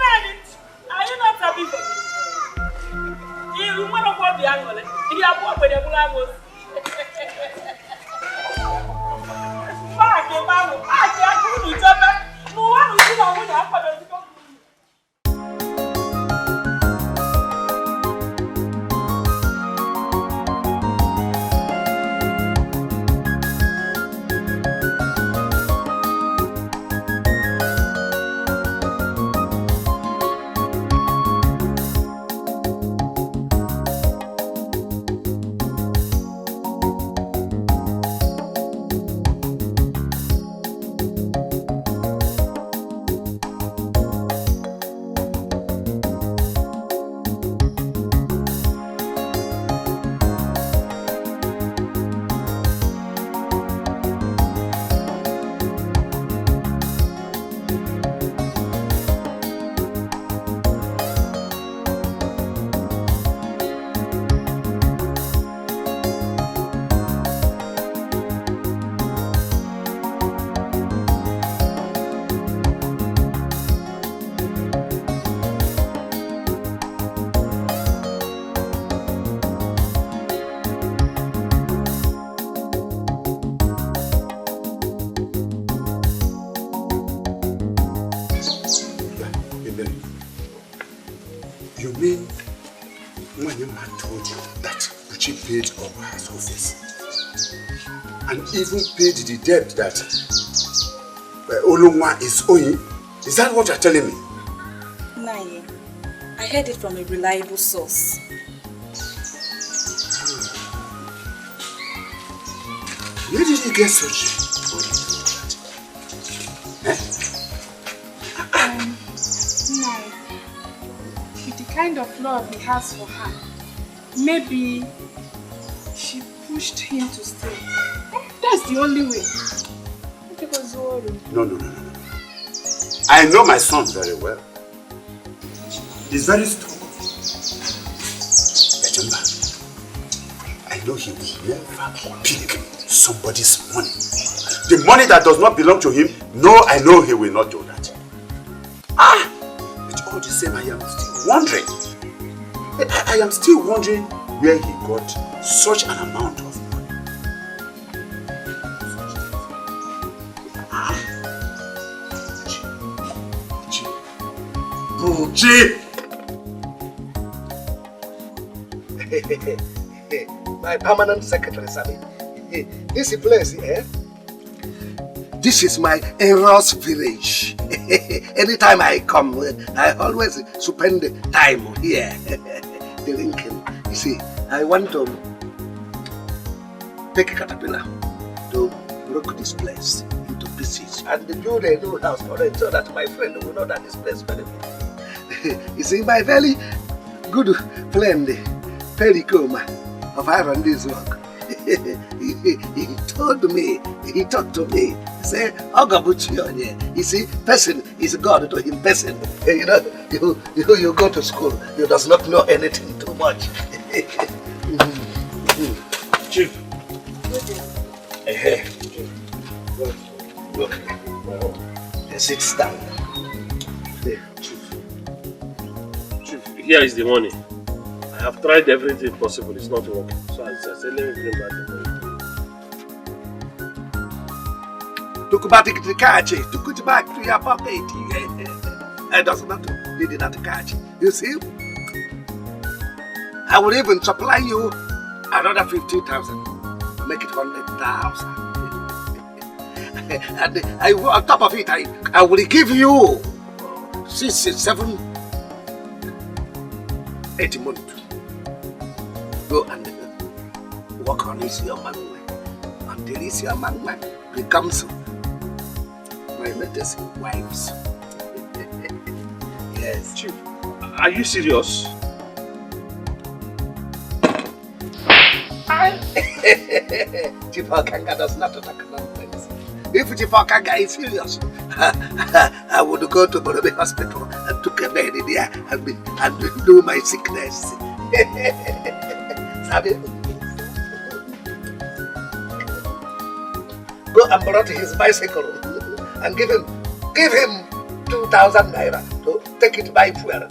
Nani, are you not happy for me? You want to go beyond me? You are poor when you are poor. Paid off her school fees and even paid the debt that Olungwa is owing. Is that what you're telling me? Naye, I heard it from a reliable source. Where did he get such? Naye, with the kind of love he has for her, maybe she pushed him to stay. That's the only way. No. I know my son very well. He's very strong. I know he will never pick somebody's money. The money that does not belong to him, no, I know he will not do that. But all the same, I am still wondering. I am still wondering where he got such an amount of money. Buchi! My permanent secretary, Sabi. This place, this is my in-laws village. Anytime I come, I always spend time here drinking. You see, I want to take a caterpillar to break this place into pieces and build a new house for it so that my friend will know that this place benefits. You see, my very good friend, Pericoma of Iron this work, he talked to me, he said, Ogabuchi, you see, person is God to him, person. You know, you go to school, you does not know anything too much. Chief. Look, sit down. Chief, here is the money. I have tried everything possible, it's not working. So I said, let me bring back the money. Took back the catch, took it back to your pocket. It does not need that catch. You see? I will even supply you another 50,000. Make it 100,000. And on top of it, I will give you 6, 7, 8 months. Go and work on this your man until this your man becomes my latest wives. Yes. Chief, are you serious? Chief Okanga does not talk nonsense. If Chief Okanga is serious, I would go to Borobe Hospital and took a bed in there and do my sickness. Sabi? Go and borrow his bicycle and give him 2,000 naira to take it by fuel.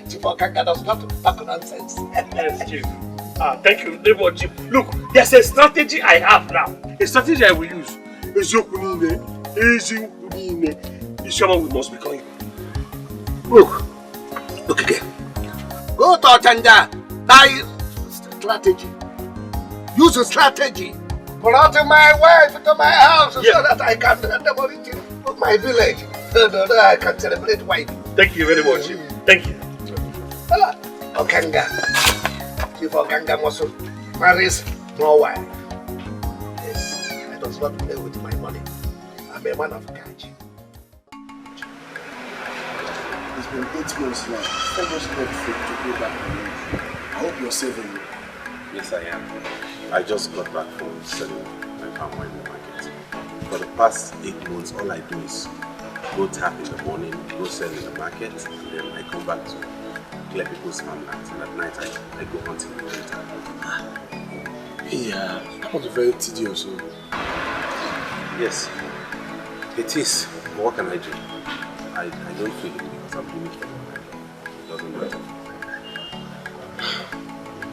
Chief Okanga does not talk nonsense. Yes, Chief. Thank you very much, Chief. Look, there's a strategy I have now. A strategy I will use. Someone we must be coming. Look again. Go to Chanja. Buy strategy. Use a strategy. Brought my wife to my house so that I can demolish my village. So that I can celebrate wife. Thank you very much, Chief. Thank you. Okanga. Chief Okanga must marry more wife. Yes, I don't want to play with my money. I'm a man of catch. It's been 8 months now. Almost not fit to go back home. I hope you're saving me. Yes, I am. I just got back from selling my palm wine in the market. For the past 8 months, all I do is go tap in the morning, go sell in the market, and then I come back to clear people's farmlands. And at night, I go hunting in the winter. Yeah, that was very tedious. Yes, it is. But what can I do? I don't feel it because I'm doing it for my life. It doesn't matter.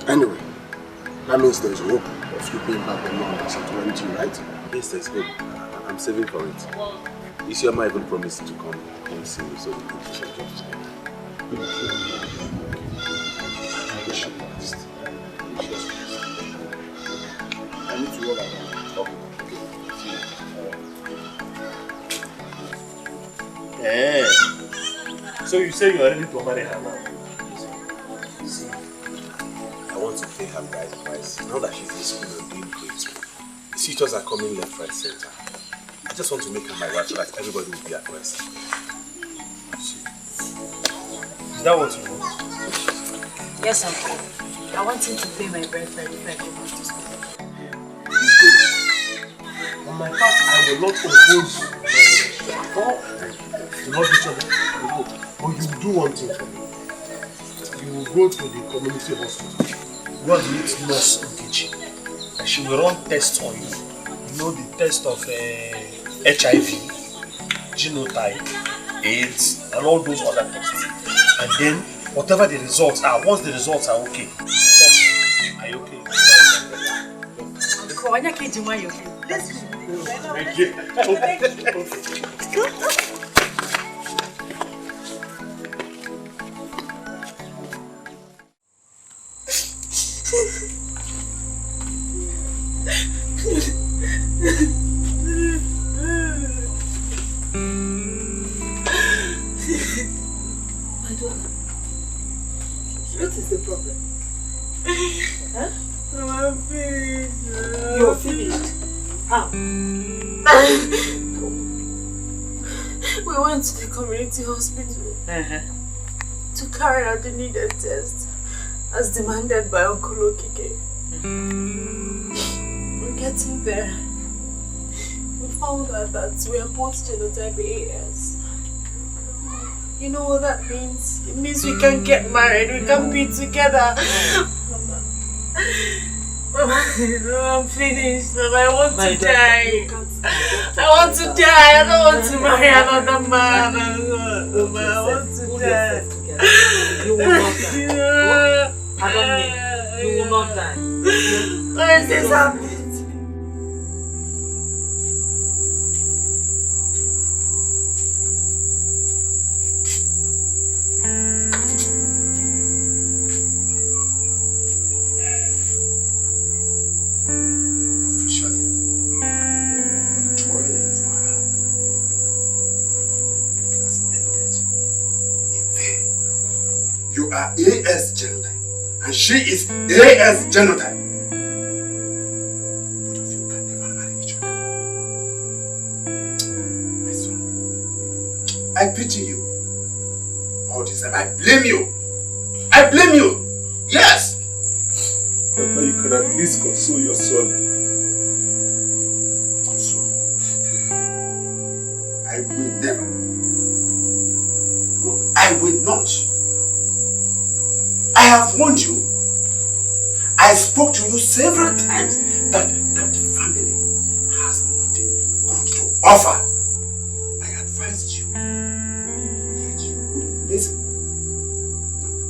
Anyway, that means there's hope of you paying back the loan that's at you, right? Yes, there's hope. I'm saving for it. Isioma even promised to come and see me so we can finish our jobs. I need to work around. Yeah. So you say you are ready to marry her now? I want to pay her bride price. Now that she's in school and doing great, the teachers are coming left, right, center. I just want to make her my wife so that everybody will be at rest. Is that what you want? Yes, uncle. I want him to pay my bride price if I go back to school. On my part, I will not oppose or not each other. But you will do one thing for me. You will go to the community hospital. Go and meet Nurse Nkechi. And she will run tests on you. You know the test of HIV, genotype, AIDS, and all those other tests. And then, whatever the results are, once the results are okay, are you okay? Let's go. Thank you. What is the problem? Huh? I'm finished. You're finished? How? We went to the community hospital to carry out the needed test as demanded by Uncle Okike. Getting there, we found out that we are both genotype AS. You know what that means? It means we can get married, we can be together. Mama, I'm finished. Mama, I want to die. I want to die. I don't want to marry another man. Mama, I want to die. You will not die. I don't mean you will not die. Why is this happening? You are AS genotype, and she is AS genotype. Both of you can never marry each other. My son, I pity you. All this time, I blame you. I blame you. Yes. Papa, you can at least console your son. Console? I will never. I will not. I have warned you. I spoke to you several times that that family has nothing good to offer. I advised you, yet you wouldn't listen.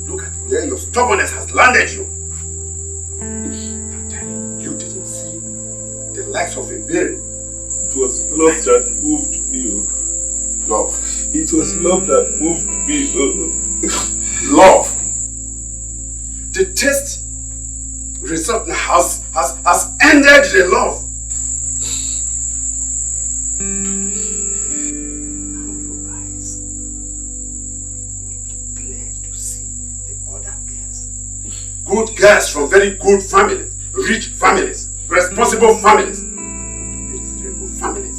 Look at where your stubbornness has landed you. I'm telling you, you didn't see the likes of a bear. It was love that moved me. Love. It was love that moved me. Love. The test result has ended the love. Now your eyes will be glad to see the other girls. Good girls from very good families, rich families, responsible families, miserable families.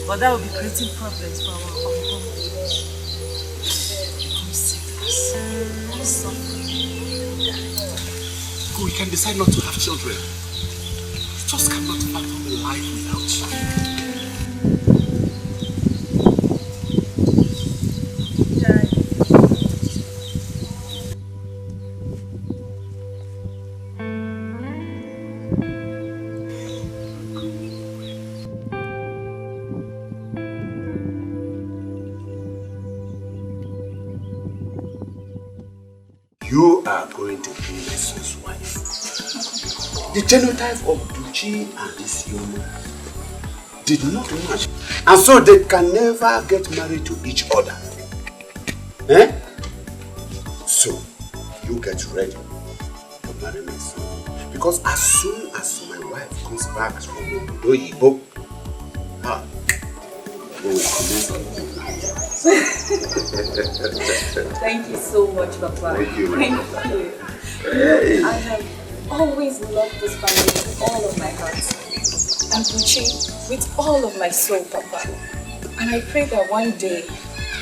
But that will be creating problems for our uncle. I'm sickness. I'm suffering. Go, we can decide not to have children. Just cannot fathom life without you. You are going to be my son's wife. The genotype of Duchi and this young did not match. And so they can never get married to each other. Eh? So, you get ready to marry my son. Because as soon as my wife comes back from Nollywood, we will commence on the night. Thank you so much, Papa. Thank you. Thank you. Hey. I have always loved this family with all of my heart. And Buchi with all of my soul, Papa. And I pray that one day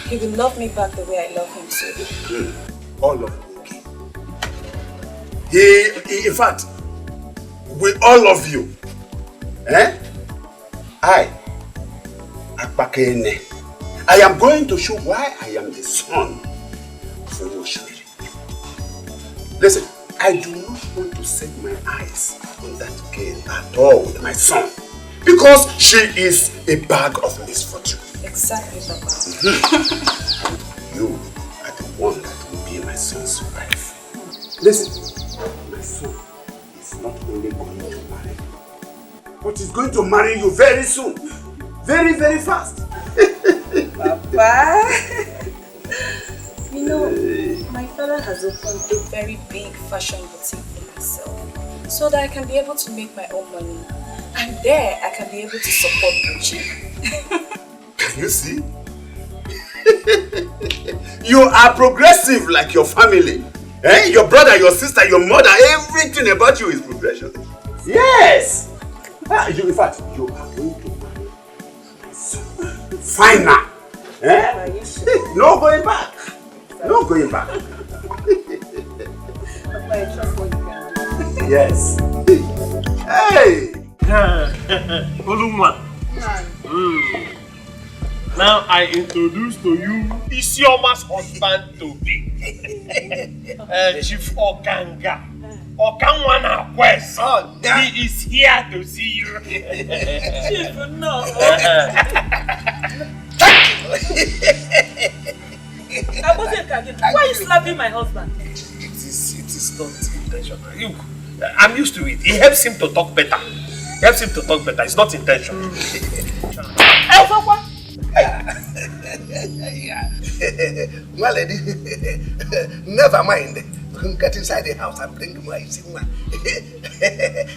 he will love me back the way I love him too. All of you. He, in fact, with all of you, Akpakene, I am going to show why I am the son of Omoshiri. Listen, I do not want to set my eyes on that girl at all with my son, because she is a bag of misfortune. Exactly, Papa. You are the one that will be my son. son's wife. Listen, my son is not only going to marry you, but he's going to marry you very soon. Very, very fast. Papa! You know, my father has opened a very big fashion boutique for myself so that I can be able to make my own money. And there I can be able to support Buchi. Can you see? You are progressive like your family. Eh? Your brother, your sister, your mother, everything about you is progression. Yes! In fact, you are going to marry my son. Final! Eh? No going back. No going back. Yes. Hey! Olumwa. Now I introduce to you Isioma's husband to be Chief Okanga. Okanwana Quest. He is here to see you. Chief, no. Why are you slapping my husband? It is not intentional. I'm used to it. It helps him to talk better. It's not intentional. Well, lady, never mind. Get inside the house and bring my Simwa.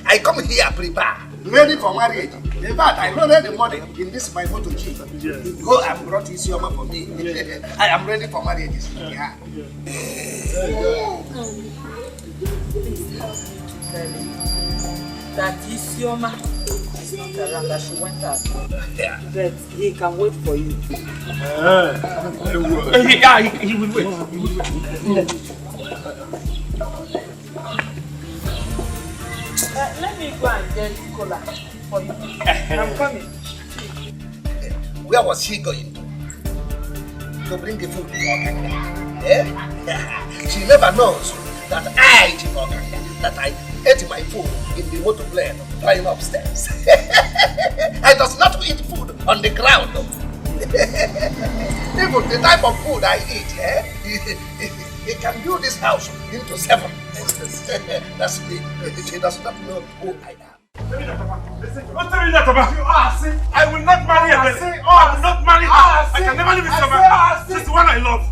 I come here prepared, ready for marriage. In fact, I loaded the money in this my photo chief. Go and brought Isioma for me. I am ready for marriage. Yeah. Please help me to tell him that Isioma is not around, that she went out. But he can wait for you. He will wait. Let me go and get cola for you. I'm coming. Where was she going to? To bring the food to Okanga. Eh? She never knows that I, Chief Okanga, that I ate my food in the motor plane flying upstairs. I does not eat food on the ground. Even the type of food I eat, it can build this house into 7. That's me. She does not know who I am. Don't tell me that about you. I will not marry her. I will not marry her. I can never live with someone. She's the one I love.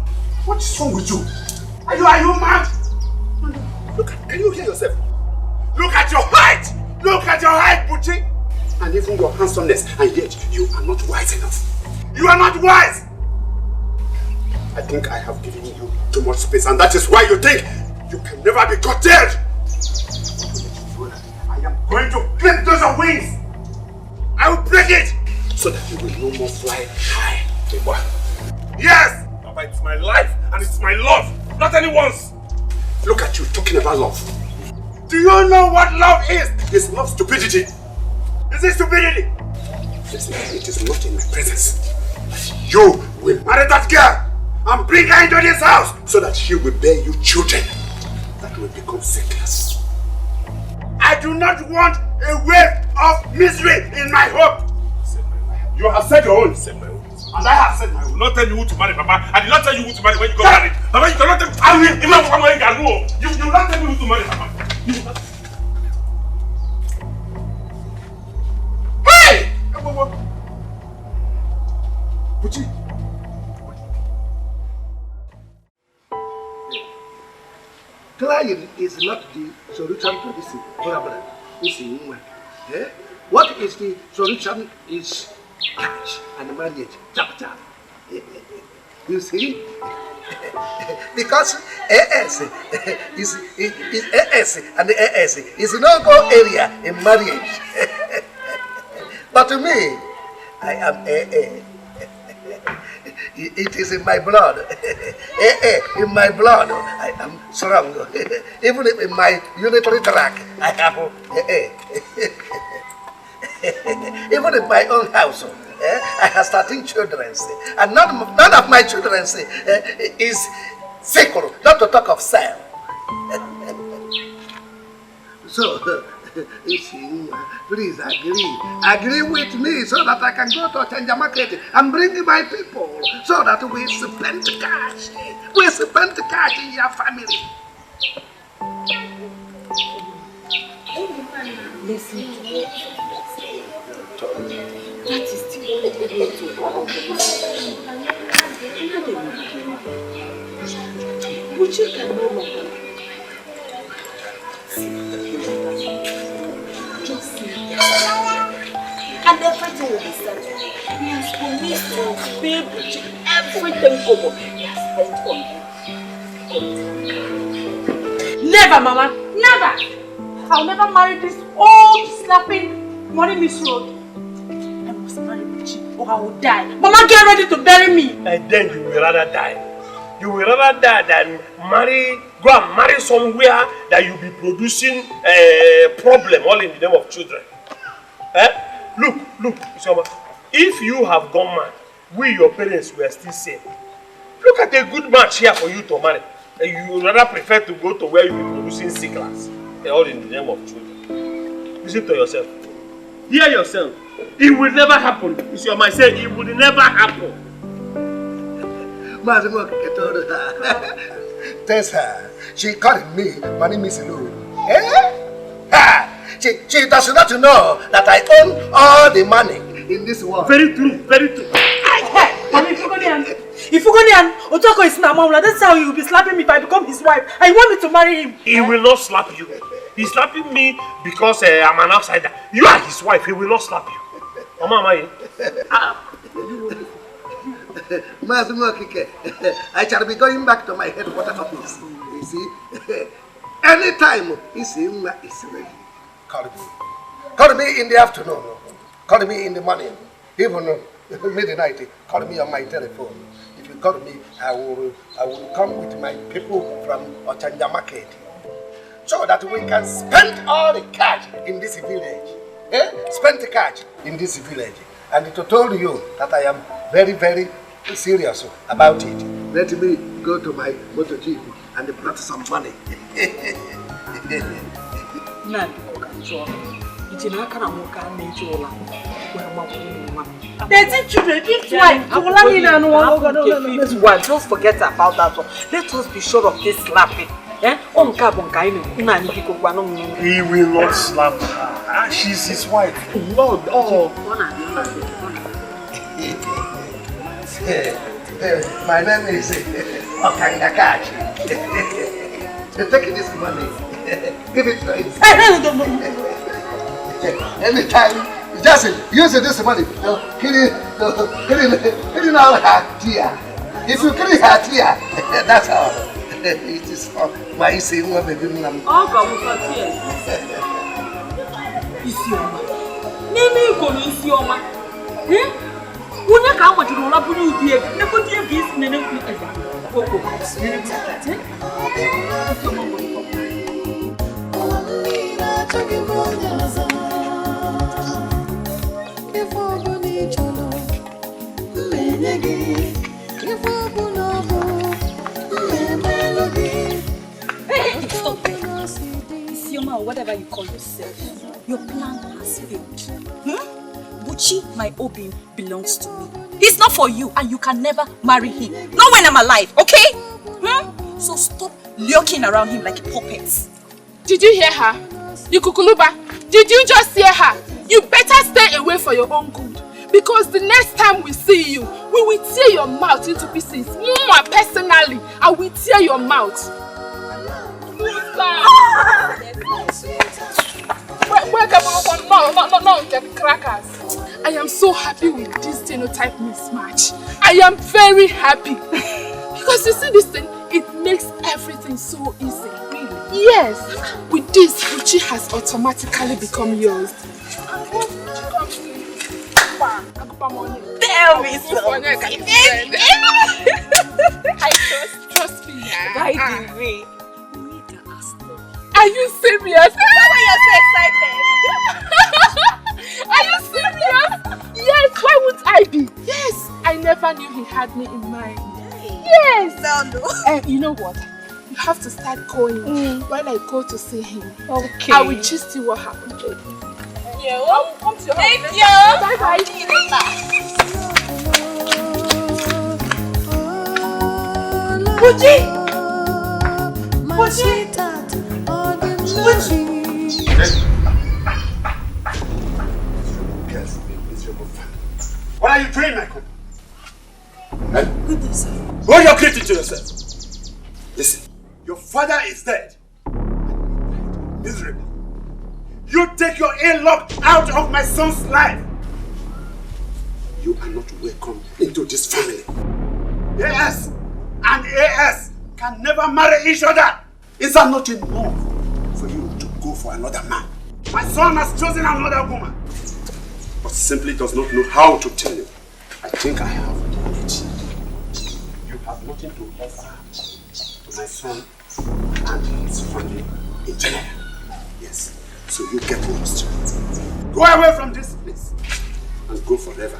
What is wrong with you? Are you mad? Look, can you hear yourself? Look at your height! Look at your height, Buchi! And even your handsomeness, and yet you are not wise enough. You are not wise! I think I have given you too much space, and that is why you think you can never be curtailed! I am going to clip those wings! I will break it! So that you will no more fly high. Yes! Papa, it's my life and it's my love, not anyone's! Look at you talking about love. Do you know what love is? It's not stupidity. Is it stupidity? Listen, it is not in my presence. You will marry that girl and bring her into this house so that she will bear you children that will become sickness. I do not want a wave of misery in my home. You have said your own. And I have said I will not tell you who to marry, Papa. I did not tell you who to marry when you got married. Papa, you cannot tell me. You will not tell me who to marry, Papa. Hey! Buchi. Crying is not the solution to this problem. What is the solution is marriage and marriage. Chapter. You see? Because AS is AS and AS is no-go area in marriage. But to me, I am AA. It is in my blood. In my blood, I am strong. Even in my unitary tract, I have AA. Even in my own house, I have 13 children, and none of my children is sickle, not to talk of cell. So, Please agree. Agree with me so that I can go to Chenja Market and bring my people so that we spend cash. We spend cash in your family. Listen to what that is the only way to work. Buchi can no longer. Just see. And everything will be settled. He has promised to pay Buchi everything Kobo he has spent on him. Never, Mama. Never. I'll never marry this old slapping money misroad. I must marry Buchi or I will die. Mama, get ready to bury me. And then you will rather die. You will rather die than go and marry somewhere that you'll be producing a problem all in the name of children. Look, Isioma, if you have gone mad, we, your parents, were still sane. Look at a good match here for you to marry. You would rather prefer to go to where you'll be producing sickness, all in the name of children. Listen to yourself. Hear yourself. It will never happen. Isioma, I said it will never happen. Test her. She called me Money Miss Lou. She does not know that I own all the money in this world. Very true, very true. If Ugonian, Otoko is my mom, that's how he will be slapping me if I become his wife. I want me to marry him. He will not slap you. He's slapping me because I'm an outsider. You are his wife, he will not slap you. Mama, I shall be going back to my headquarters office. You see? Anytime you see me, it's ready. Call me. Call me in the afternoon. Call me in the morning. Even midnight, call me on my telephone. If you call me, I will come with my people from Ochanja Market. So that we can spend all the cash in this village. Spend the cash in this village. And to tell you that I am very, very serious about it. Let me go to my motor jeep and plot some money. Don't forget about that one. Let us be sure of this slapping. He will not slap her. She's his wife. Lord, My name is Okangakachi. Take this money. Give it to him. Anytime, just use this money. Kill all her tear. If you kill her tear, that's all. It is for my sin. Oh, God, tears. Isioma. Name go Isioma. Unya ka want to roll up you here. Never dear beast, nene. Stop. Isioma, or whatever you call yourself, your plan has failed. Buchi, my obim, belongs to me. He's not for you, and you can never marry him. Not when I'm alive, okay? So stop lurking around him like a puppet. Did you hear her? You kukuluba, did you just hear her? You better stay away for your own good. Because the next time we see you, we will tear your mouth into pieces. More personally, I will tear your mouth. No, crackers. I am so happy with this genotype mismatch. I am very happy. Because you see this thing, it makes everything so easy. Really? Yes. With this, Buchi has automatically become yours. Tell me so. I trust me. By the way, are you serious? Why are you so excited? Are you serious? Yes, why would I be? Yes, I never knew he had me in mind. Yes. No. You know what? have to start calling when I go to see him. Okay. I will just see what happened, baby. Yeah, I'll come to your house. thank you. Bye-bye. Buchi! What are you doing, Michael? Good day, sir. Hold your creating to yourself. Listen, your father is dead. Miserable. You take your ill-luck out of my son's life. You are not welcome into this family. AS and AS can never marry each other. Is that not enough for you to go for another man? My son has chosen another woman, but simply does not know how to tell you. I think I have done it. You have nothing to offer to my son and his family in general. Yes, so you get lost. Go away from this place and go forever.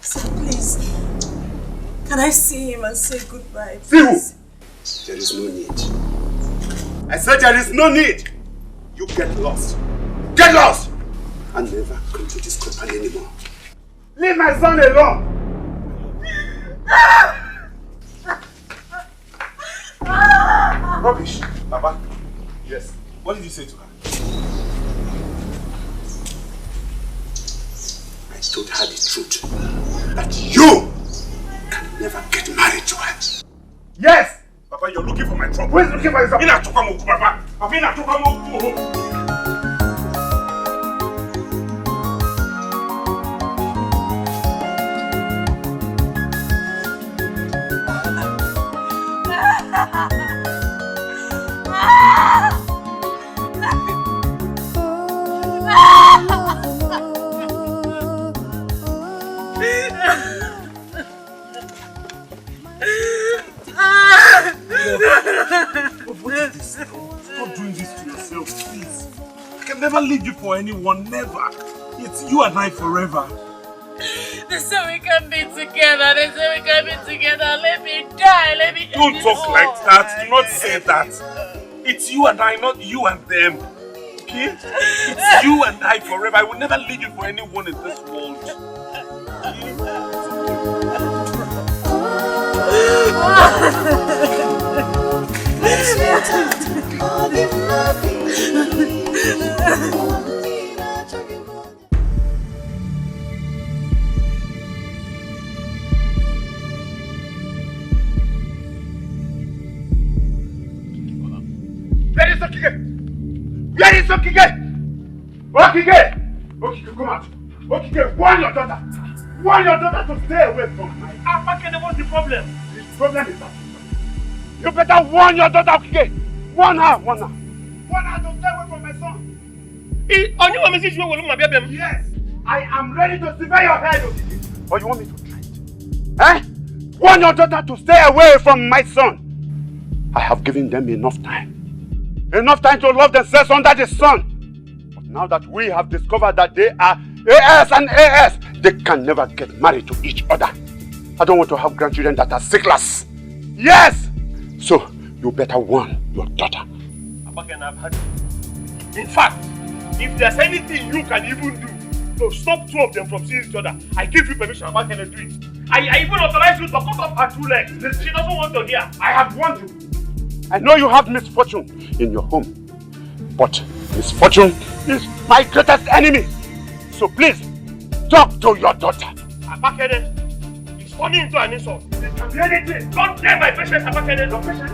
Sir, please. Can I see him and say goodbye? See who? There is no need. I said there is no need. You get lost. Get lost! And never come to this company anymore. Leave my son alone! Rubbish. Papa. Yes. What did you say to her? I told her the truth. That you can never get married to her. Yes! Papa, you're looking for my trouble. Who is looking for yourself? Ina Chukamoku, Papa. Papa, Ina Chukamoku. Stop doing this to yourself, please. I can never leave you for anyone, never. It's you and I forever. They say we can be together. They say we can be together. Let me die. Let me. Don't talk like that. Do not say that. It's you and I, not you and them. Okay? It's you and I forever. I will never leave you for anyone in this world. Where is Okike? Where is Okike? Okike! Okike, come out. Okike, warn your daughter. Warn your daughter to stay away from my... Abakene, what's the problem? The problem is that you better warn your daughter, Okike. Warn her, warn her. Warn her to stay away from my son. Yes, I am ready to sever your head, Okike. Or you want me to try it? Eh? Warn your daughter to stay away from my son. I have given them enough time. Enough time to love themselves under the sun. But now that we have discovered that they are AS and AS, they can never get married to each other. I don't want to have grandchildren that are sickless. Yes! So, you better warn your daughter. Abakene, I've had it. In fact, if there's anything you can even do to stop two of them from seeing each other, I give you permission. Abakene, do it. I even authorize you to cut off her 2 legs. She doesn't want to hear. I have warned you. I know you have misfortune in your home, but misfortune is my greatest enemy. So please, talk to your daughter. Abakene, it's turning into an insult. It can be anything. Don't dare my patience, Abakene. Your patience.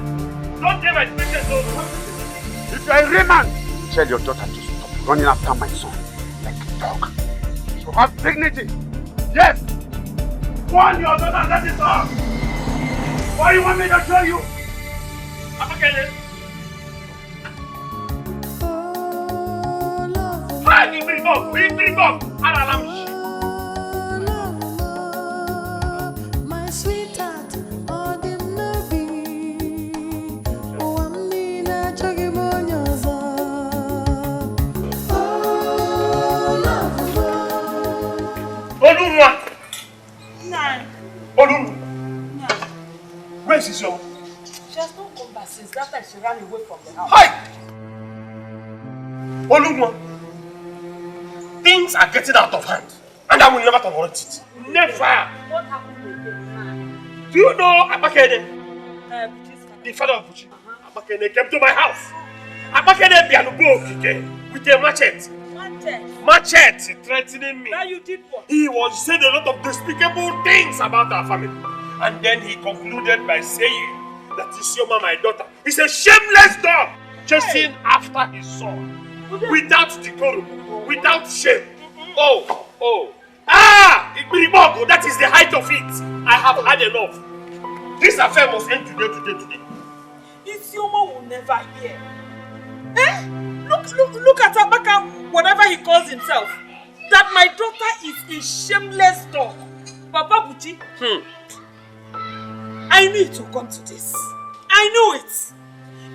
Don't dare my patience. If you're a real man, tell your daughter to stop running after my son like a dog. So have dignity. Yes. Warn your daughter, that is all. What do you want me to tell you? Abakene. Ah, you bring up. Aralam. My sweetheart, ordinary. Oh, I'm Nina Chagibonyoza. Oh, love. Olunwa. Nine. Olunwa. Nine. Where is your? She has not come back. daughter since that time she ran away from the house. Hi! Olugwa, things are getting out of hand, and I will never tolerate it. Never! What happened again? Do you know Abakene? The father of Buchi. Abakene came to my house. Abakene Bianubo Kike with a machete. Machete threatening me. Now you did what? He was saying a lot of despicable things about our family. And then he concluded by saying that Isioma, my daughter, is a shameless dog chasing after his son. Without decorum, without shame. Ikbiribogo, that is the height of it. I have had enough. This affair must end today. Isioma will never hear. Look at Abaka, whatever he calls himself. That my daughter is a shameless dog. Papa Buchi. I knew it would come to this. I knew it.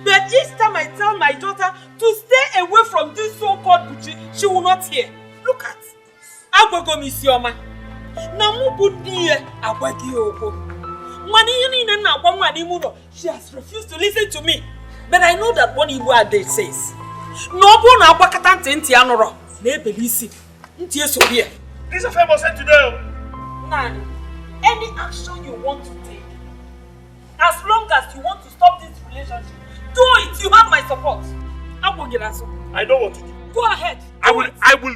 But each time I tell my daughter to stay away from this so-called Buchi, she will not hear. Look at Agwago Misioma. Namubudie Agwagi Oko. She has refused to listen to me. But I know that one Igbo Ade says, no na Abakatante Nti Anoro. Nebelisi. Nti Esobie. This affair must end today. Nani, any action you want to take, as long as you want to stop this relationship, do it. You have my support. I know what to do. Go ahead. I will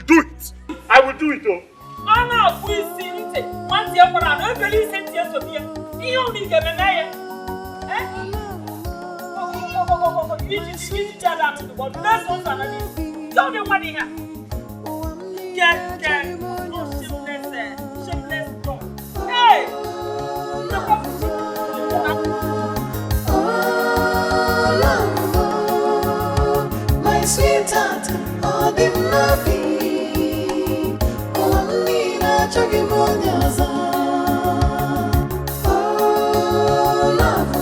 do it. I will do it, oh. Anna, please see it. Once you're going to believe it, yes, Sophia. You only get a man. You tell them to go. That's not another. Don't be money here. Get. Shameless dog. Hey! My sweetheart, all the loving. Oh, I'm Nina, chugging monyaza. Oh, love,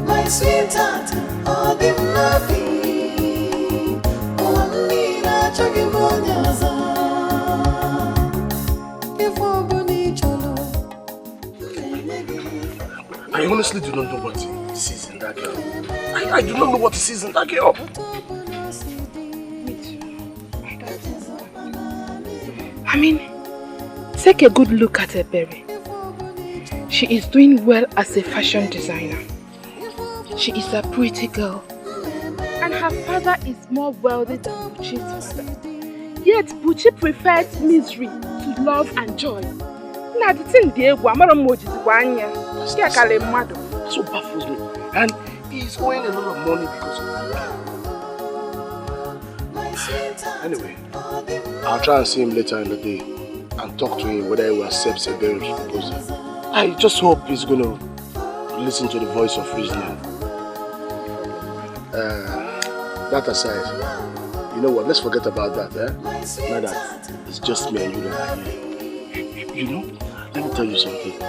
my sweetheart, all the loving. Oh, I'm Nina, chugging monyaza. I honestly do not know what he sees in that girl. I do not know what he sees in that girl. I mean, take a good look at her, baby. She is doing well as a fashion designer. She is a pretty girl. And her father is more wealthy than Buchi's father. Yet Buchi prefers misery to love and joy. Now the thing that's what baffles me. And he's owing a lot of money because of that. Anyway, I'll try and see him later in the day and talk to him whether he will accept Seberu's proposal. I just hope he's going to listen to the voice of reasoning. That aside, you know what? Let's forget about that, Now that it's just me and you that are here. You know, let me tell you something. You make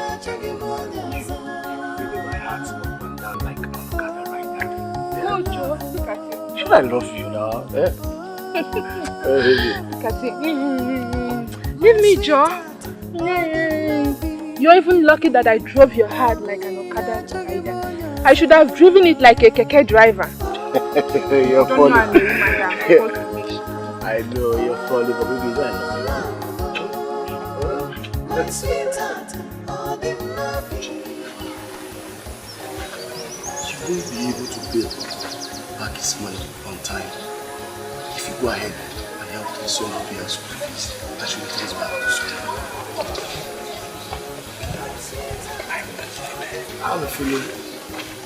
my heart up and down like an avocado right now. Oh, Joe, look at you. Should I love you now? Look at you. Leave me, Joe. You're even lucky that I drove your heart like an Okada rider. I should have driven it like a keke driver. You're funny. I know you're funny, but maybe that. You won't be able to pay back his money on time if you go ahead and help his son pay our school fees that should take his back to school. I have a feeling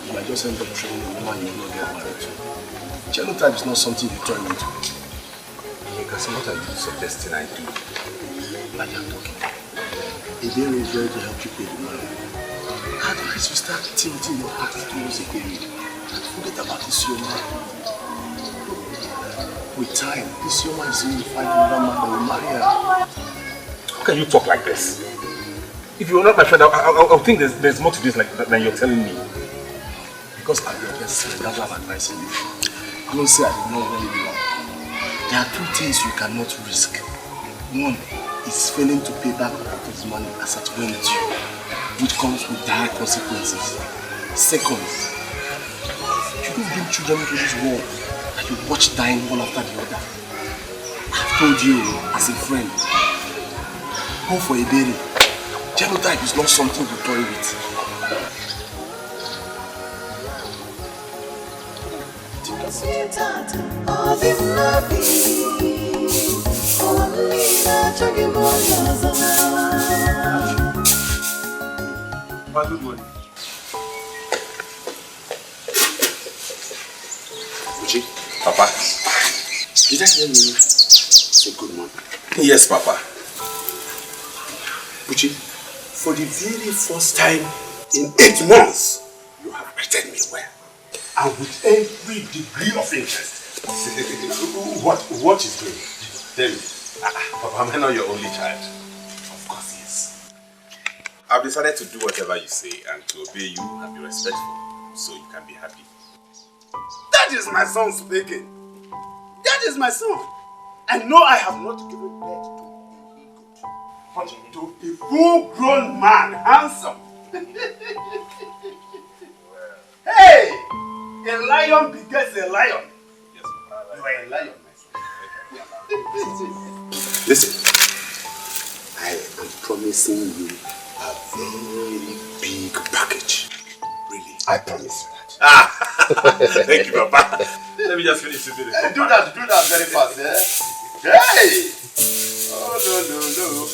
you might just end up training the woman you will not get married to. Genotype is not something you turn into. Because what are you suggesting I do? Like you're talking. Ebere is ready to help you pay the money. Advice you start tilting your heart towards Ebere and forget about Isioma. With time, Isioma is going to find another man that will marry her. How can you talk like this? If you're not my friend, I'll think there's more to this than you're telling me. Because I'm your best friend, that's why I'm advising you. Don't say I did not warn you. There are two things you cannot risk. One, is failing to pay back part of his money as at when due, which comes with dire consequences. Second, you don't bring children into this world that you watch dying one after the other. I've told you as a friend, go for a burial. Genotype is not something to toy with. Sweetheart, all this loving, only that you give Good morning. Uchi, Papa. did I hear you say good morning? Yes, Papa. Uchi, for the very first time in 8 months, you have treated me well. And with every degree of interest. What is doing? Tell me. Papa, am I not your only child? Of course, yes. I've decided to do whatever you say and to obey you and be respectful so you can be happy. That is my son speaking. That is my son. I know I have not given birth to a good, but to a full-grown man, handsome. Hey! A lion begets a lion. Yes, Papa. You are a lion, my son. Listen, I am promising you a very big package. Really, I promise you that. Thank you, Papa. Let me just finish this video. Do that very fast, eh? Hey! Oh, no.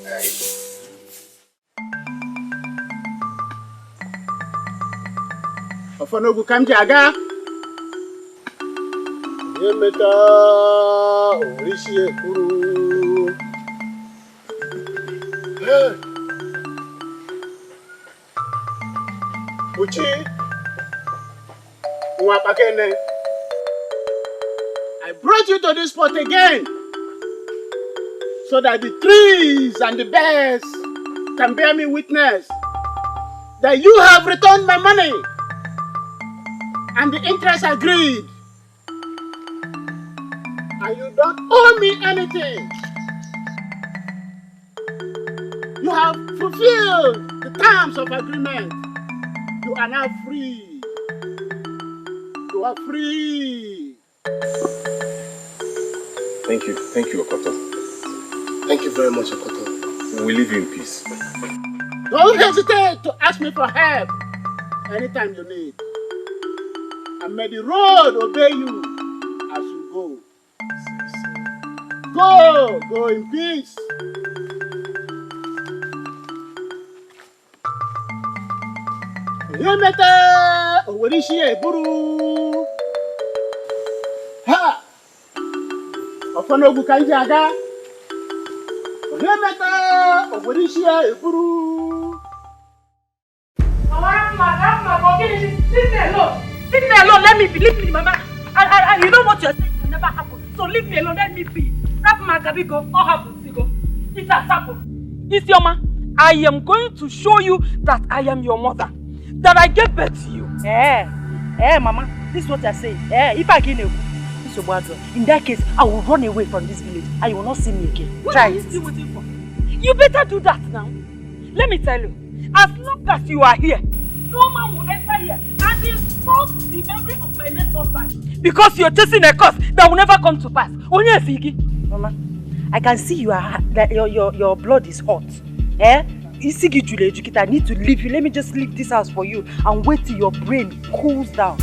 Hey. Ofanogu kamji aga. Yemeta orishi ekuru. Uchi. Uwapakene. I brought you to this spot again so that the trees and the birds can bear me witness that you have returned my money and the interest agreed. And you don't owe me anything. You have fulfilled the terms of agreement. You are now free. You are free. Thank you, Okoto. Thank you very much, Okoto. We'll leave you in peace. Don't hesitate to ask me for help anytime you need. And may the road obey you as you go. Go in peace. Yemete owerishi eburu. Ha! Ofanogu kanji aga. Yemete owerishi eburu. Mama, leave me alone. Leave me alone. Let me be. Leave me, Mama. You know what you're saying can never happen. So leave me alone. Let me be. Rap Magabi go. All happens. Go. It has happened. Isioma, I am going to show you that I am your mother. That I gave birth to you. Mama. This is what I say. If I get in that case, I will run away from this village and you will not see me again. What are you still waiting for? You better do that now. Let me tell you, as long as you are here, no man will enter here and insult the memory of my late husband. Because you're chasing a cause that will never come to pass. Mama, I can see you are that your blood is hot. I need to leave you. Let me just leave this house for you and wait till your brain cools down.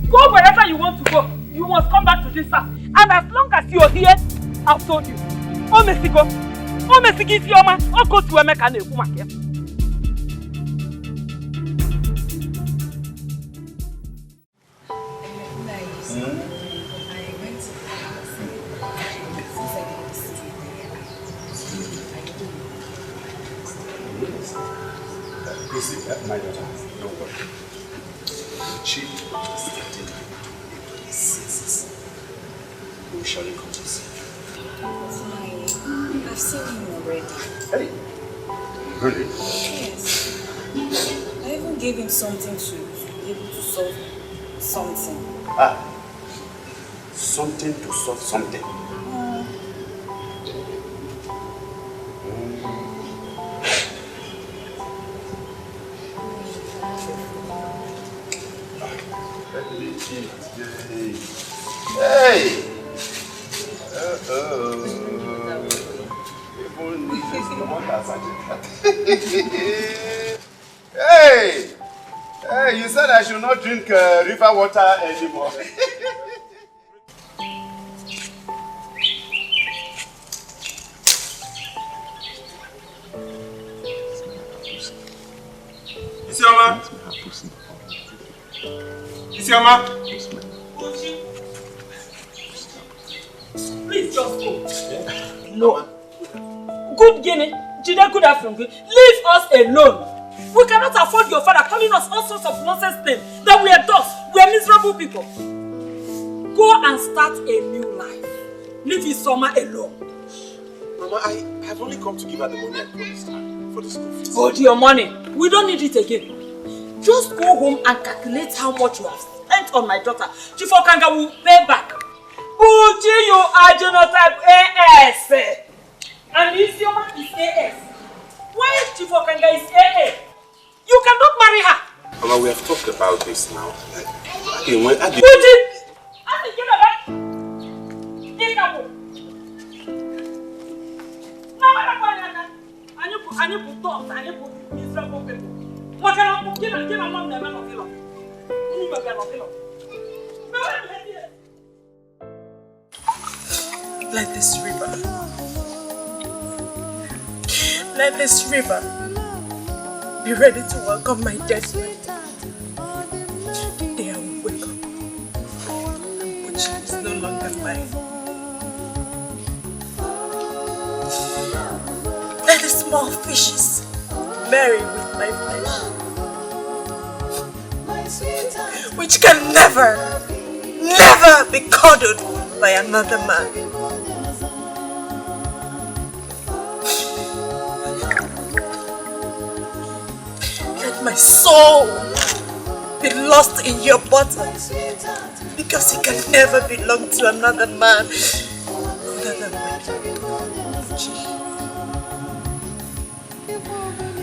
Go wherever you want to go. You must come back to this house. And as long as you're here, I've told you. Oh, Mexico. Oh, Mexico is your man. Oh, go to America. Listen, my daughter, don't worry. She is starting to make senses. We will surely come to see you. I've seen him already. Hey, really? Yes. I even gave him something to be able solve something. Ah, something to solve something. Hey! Hey! Hey, you said I should not drink river water anymore. Isioma? Isioma? Please just go. No. Good Guinea, Jide, good afternoon. Leave us alone. We cannot afford your father calling us all sorts of nonsense names. That we are dogs. We are miserable people. Go and start a new life. Leave Isioma alone. Mama, I have only come to give her the money I promised her for the school fees. Hold your money. We don't need it again. Just go home and calculate how much you have spent on my daughter. Chief Okanga will pay back. Uchi, you are genotype AS. And Isioma is AS. Why Chief Okanga is AA? You cannot marry her. Mama, we have talked about this now. Okay, when I did... Let this river be ready to welcome my dead friend. They will wake up, and Buchi is no longer mine. Let the small fishes marry with my flesh, which can never be cuddled by another man. My soul be lost in your bottom because it can never belong to another man other than my Buchi.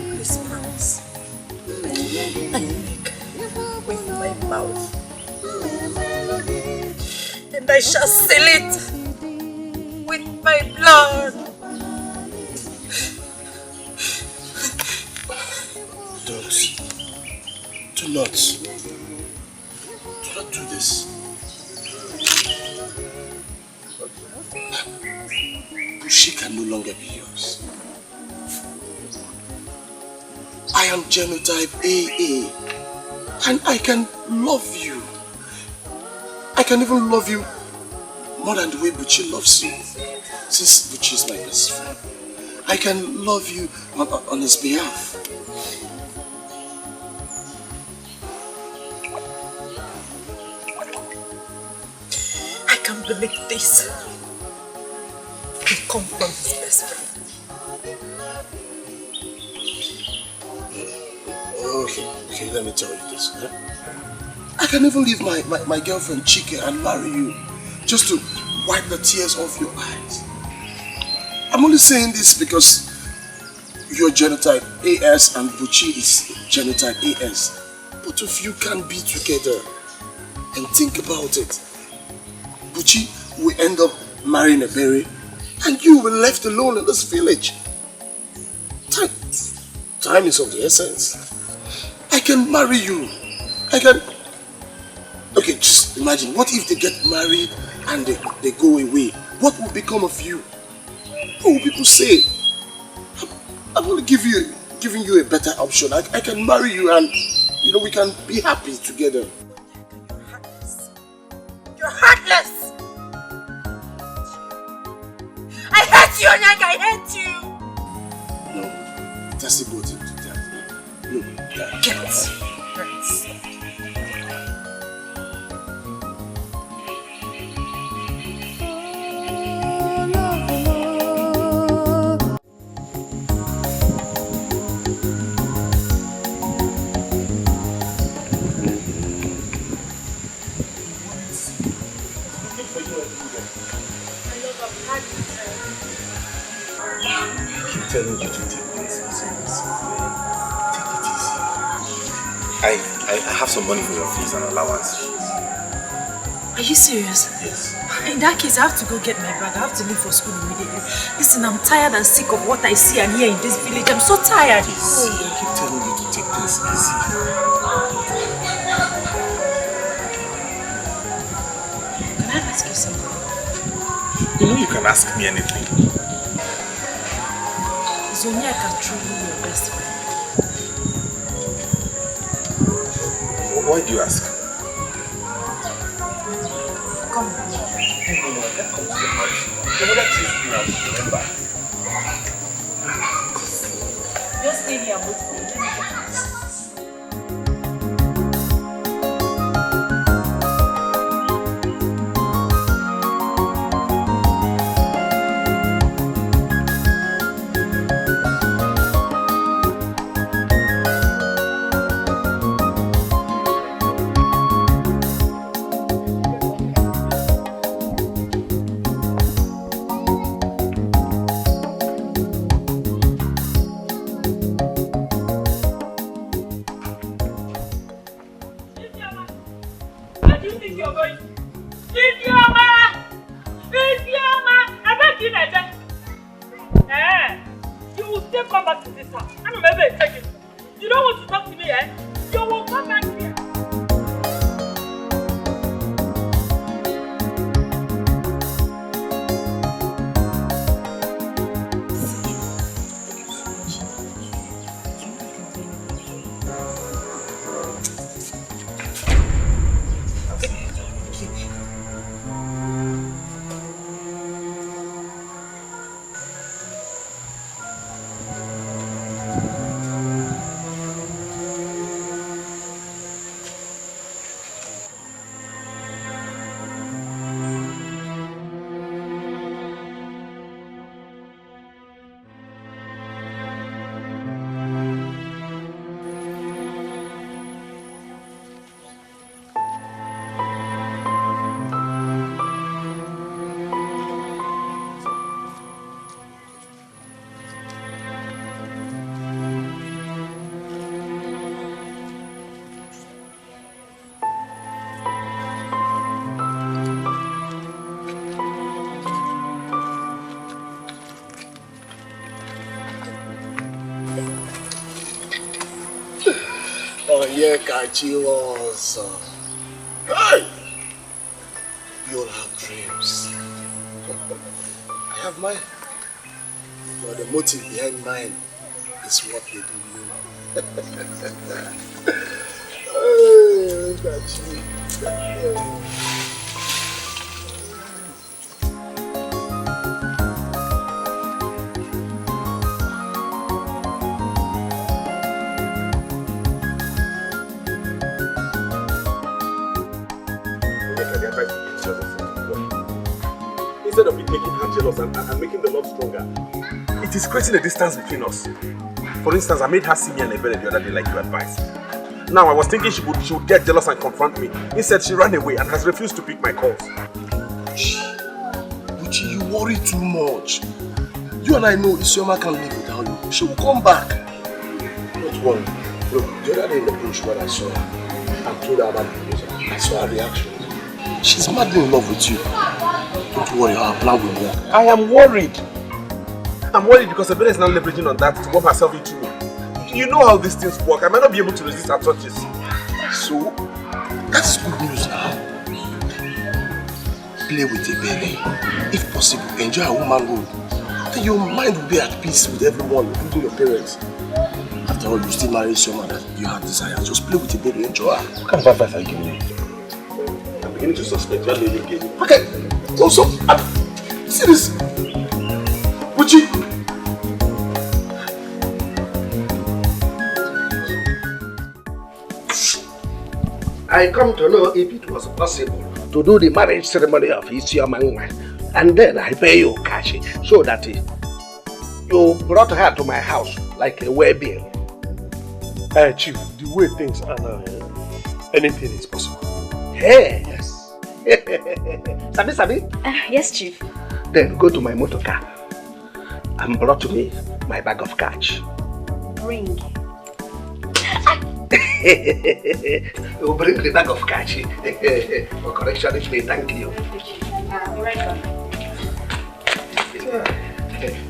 Please promise I make with my mouth, and I shall seal it with my blood. Do not do this. Buchi can no longer be yours. I am genotype AA, and I can love you. I can even love you more than the way Buchi loves you, since Buchi is my best friend. I can love you on his behalf. I can't believe this. He come from his best friend. Okay, let me tell you this. Yeah? I can even leave my girlfriend Dikeh and marry you just to wipe the tears off your eyes. I'm only saying this because you're genotype AS and Buchi is genotype AS. Both of you can be together and think about it. Buchi will end up marrying a berry and you will be left alone in this village. Time is of the essence. I can marry you. Okay, just imagine, what if they get married and they go away? What will become of you? What will people say? I'm only giving you a better option. I can marry you and, we can be happy together. You're heartless! I hate you, Onyeka, I hate you! No, that's the good thing to that. No, get it. I keep telling you to take this easy. Take it easy. I have some money for your fees and allowance. Are you serious? Yes. In that case, I have to go get my bag. I have to leave for school immediately. Listen, I'm tired and sick of what I see and hear in this village. I'm so tired. See, I keep telling you to take this easy. Can I ask you something? You know you can ask me anything. It's only I can truly be your best friend. Why do you ask? Come on. No, I can't come to the house. The mother teased me now, remember? Just stay here and wait for me. Let me get this. Yeah, Kachiwas. Hey! We all have dreams. I have mine. But the motive behind mine is what they do. Hey, Kachi. Instead of it making her jealous and making the love stronger, it is creating a distance between us. For instance, I made her see me and Ebele the other day like you advised. Now I was thinking she would get jealous and confront me. Instead, she ran away and has refused to pick my calls. Buchi, you worry too much. You and I know Isioma can't live without you. She will come back. Don't worry. Look, the other day in the bush when I saw her and told her about the news, I saw her reaction. She's madly in love with you. Don't worry, our plan will work. I am worried. I'm worried because Ebele is now leveraging on that to work herself into me. You know how these things work. I might not be able to resist her touches. So, that's good news now. Play with Ebele. If possible, enjoy a womanhood. Then your mind will be at peace with everyone, including your parents. After all, you still marry someone that you have desire. Just play with Ebele, enjoy her. What kind of advice are you giving me? I'm beginning to suspect you're really gay. Okay. Also, see this. Buchi. I come to know if it was possible to do the marriage ceremony of Isioma and then I pay you cash so that you brought her to my house like a way-bill. Chief, the way things are now, anything is possible. Yes. Sabi? Yes, Chief. Then go to my motor car and brought to me my bag of cash. Bring. You bring the bag of cash. For correction, please, thank you. Right back.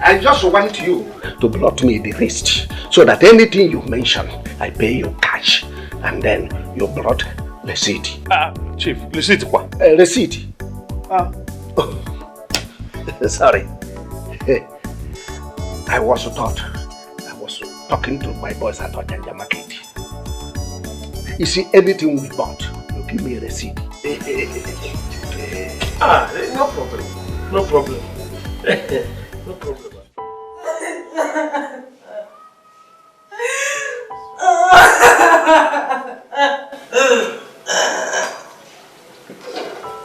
I just want you to blot me the list so that anything you mention, I pay you cash and then you blot receipt. Chief, receipt what? Receipt. Sorry. I was talking to my boys at Ojanja Market. You see, anything we bought, you give me a receipt. No problem. No problem. No problem.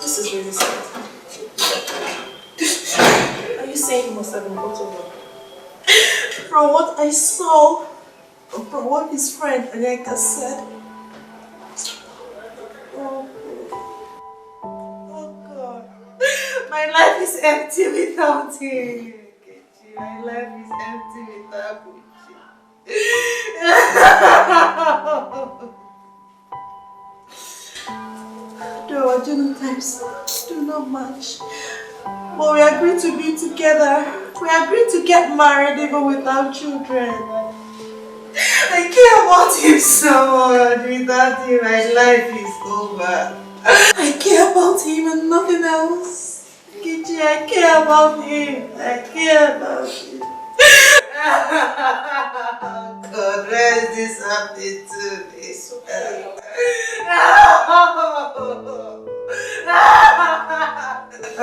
This is really sad. Are you saying he must have been brought over? From what I saw, from what his friend Dikeh said. Oh God. My life is empty without him. My life is empty without Buchi. Though our genotypes do not match, but we agreed to be together. We agreed to get married even without children. I care about him so much. Without him, my life is over. I care about him and nothing else. Kichi, I care about him. I care about him. God, where is this happening to me?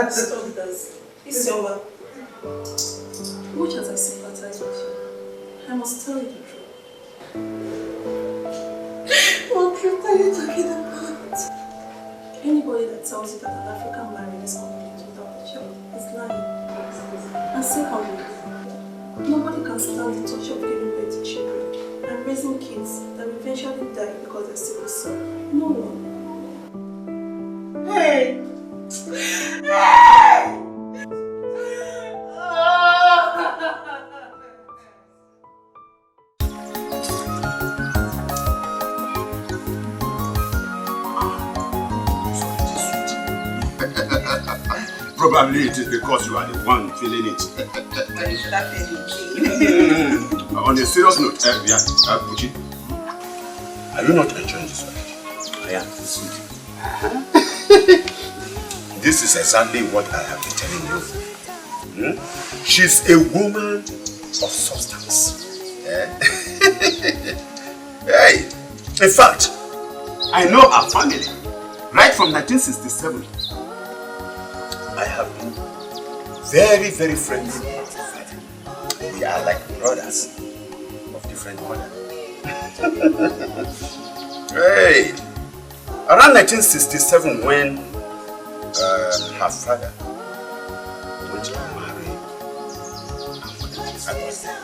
Stop this. Isioma, much as I sympathize with you, I must tell you the truth. What truth are you talking about? Anybody that tells you that an African marriage is complete without a child is lying. And secondly, nobody can stand the touch of giving birth to children and raising kids that will eventually die because they're sickle cell. No one. Hey! Hey! Probably it is because you are the one feeling it. On a serious note, Buchi, are you not enjoying this one? I am, sweet. This is exactly what I have been telling you. She's a woman of substance. Hey, in fact, I know her family right from 1967. I have been very, very friendly. We are like brothers of different mothers. Hey, around 1967 when her father went to marry, I was there.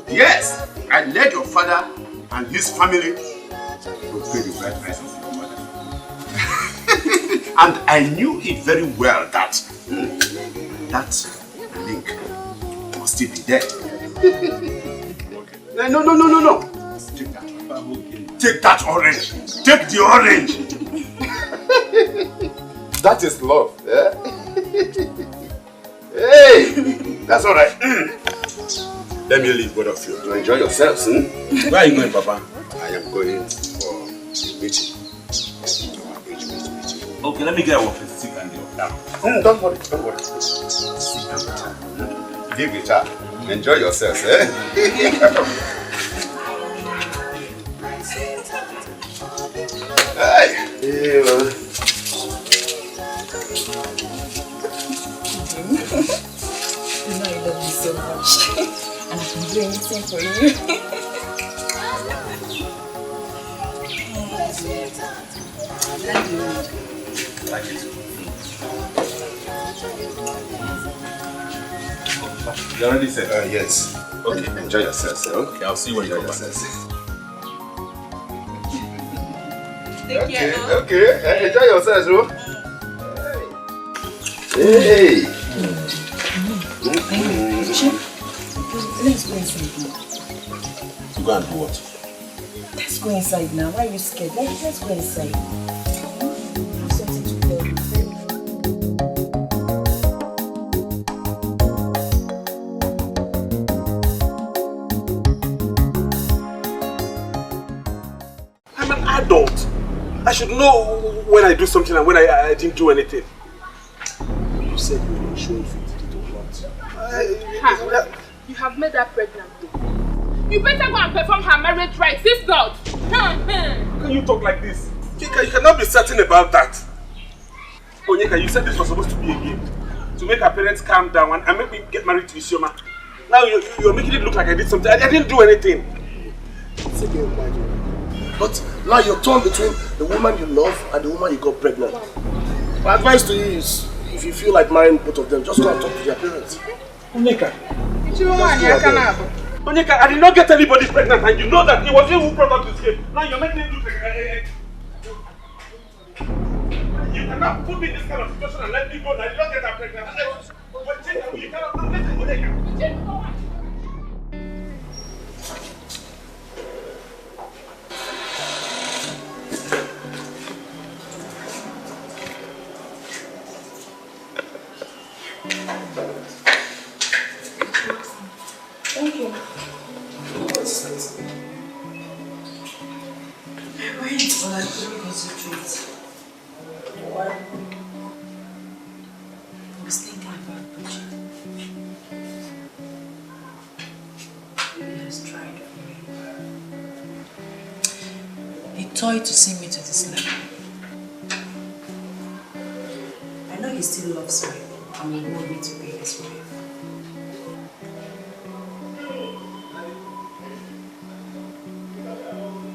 Yes, I led your father and his family to pay the bride price of your mother. And I knew it very well that that link must still be there. No. Take that one. Take that orange. Take the orange. That is love. Yeah? Hey, that's all right. Let me leave both of you to enjoy yourselves. Where are you going, Papa? I am going for a meeting. Okay, let me get a walking stick and the Don't worry. Give guitar. Enjoy yourselves, eh? Hey. You know I love you so much. And I can do anything for you. Like it. You already said? Yes. Okay, enjoy yourselves. Okay, I'll see you when you come back. Okay, enjoy yourselves, bro. Hey! Let's go inside now. You go and do what? Let's go inside now. Why are you scared? Let's go inside. I have something to tell you. I'm an adult. I should know when I do something and when I didn't do anything. You said you were not sure if you did it or not. You have made her pregnant though. You better go and perform her marriage rites, if not. How can you talk like this? Chika, you cannot be certain about that. Onyeka, you said this was supposed to be a game. To make our parents calm down and make me get married to Isioma. Now you're making it look like I did something. I didn't do anything. It's a game, Nigel. But now you're torn between the woman you love and the woman you got pregnant. My advice to you is, if you feel like marrying both of them, just go and talk to their parents. Onyeka. Onyeka, I did not get anybody pregnant and you know that it was you who brought up this game. Now you're making it look like you cannot put me in this kind of situation and let me go. I did not get her pregnant. You cannot listen, Onyeka. Thank you. Wait, but I couldn't concentrate. Why? I was thinking about Butchie. He has tried for me. He toyed to see me to this level. I know he still loves me and will want me to be his wife.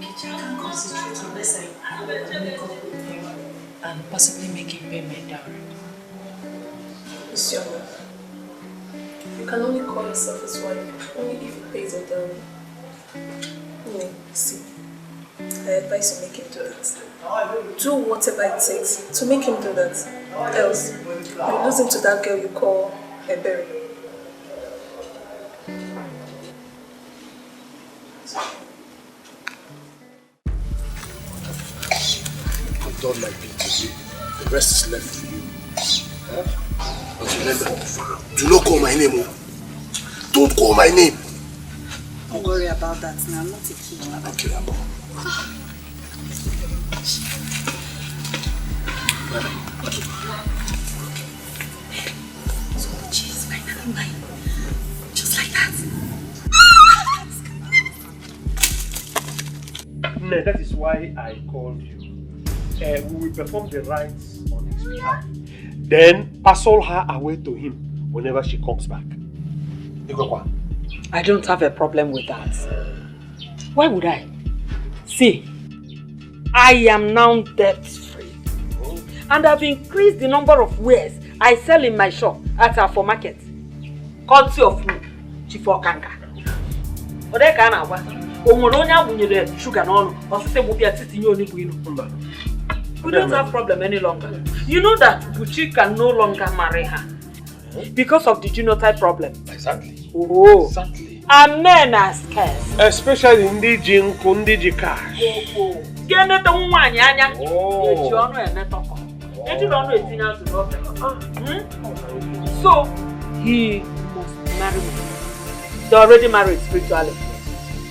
I can't concentrate unless I make up with him and possibly make him pay my dowry. Isioma, you can only call yourself his wife only if he pays a dowry. No, see, I advise you make him do that. Do whatever it takes to make him do that. Else, you lose him to that girl you call ebere. I've done my bit to you. The rest is left for you. Huh? But remember, do not call my name. Don't call my name. Don't worry about that now. I'm not a kid. Okay, I'm Okay. So cheese, finally mine. Just like that. No, that is why I called you. We will perform the rites on his behalf. Then parcel her away to him whenever she comes back. I don't have a problem with that. Why would I? See, I am now debt-free. And I've increased the number of wares I sell in my shop at our market. Courtesy of me, Chief Okanga. We don't have problem any longer. You know that Buchi can no longer marry her because of the genotype problem. Exactly. Oh. Exactly. And men are scarce. Especially in the jinko, in the cash. So he must marry me. They're already married spiritually.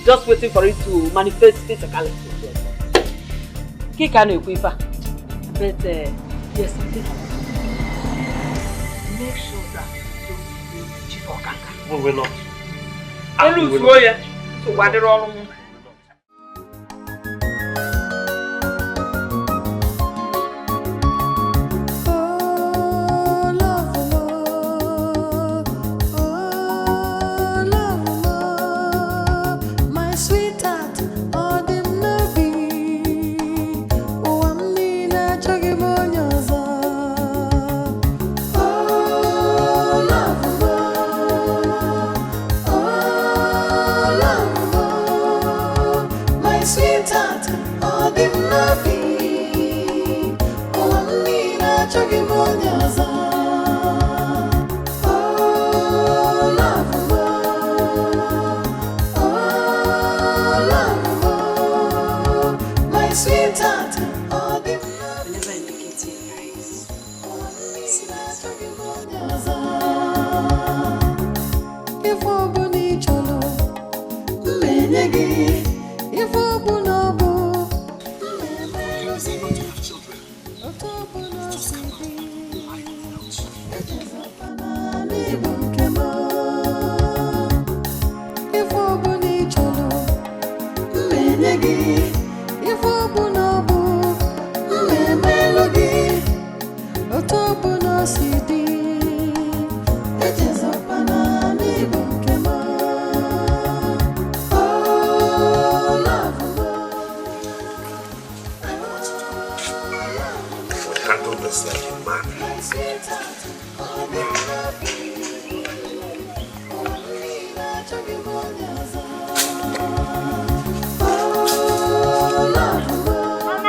Just waiting for it to manifest physically. He can equip. But yes, make sure that you don't bring Chief Okanga. No, we're not. So what are all If Obuni Cholo, Menegi, if Obunobo, if Obuni Cholo, Menegi, if Obunobo, Memelogi, Otobuno Sidi. Like a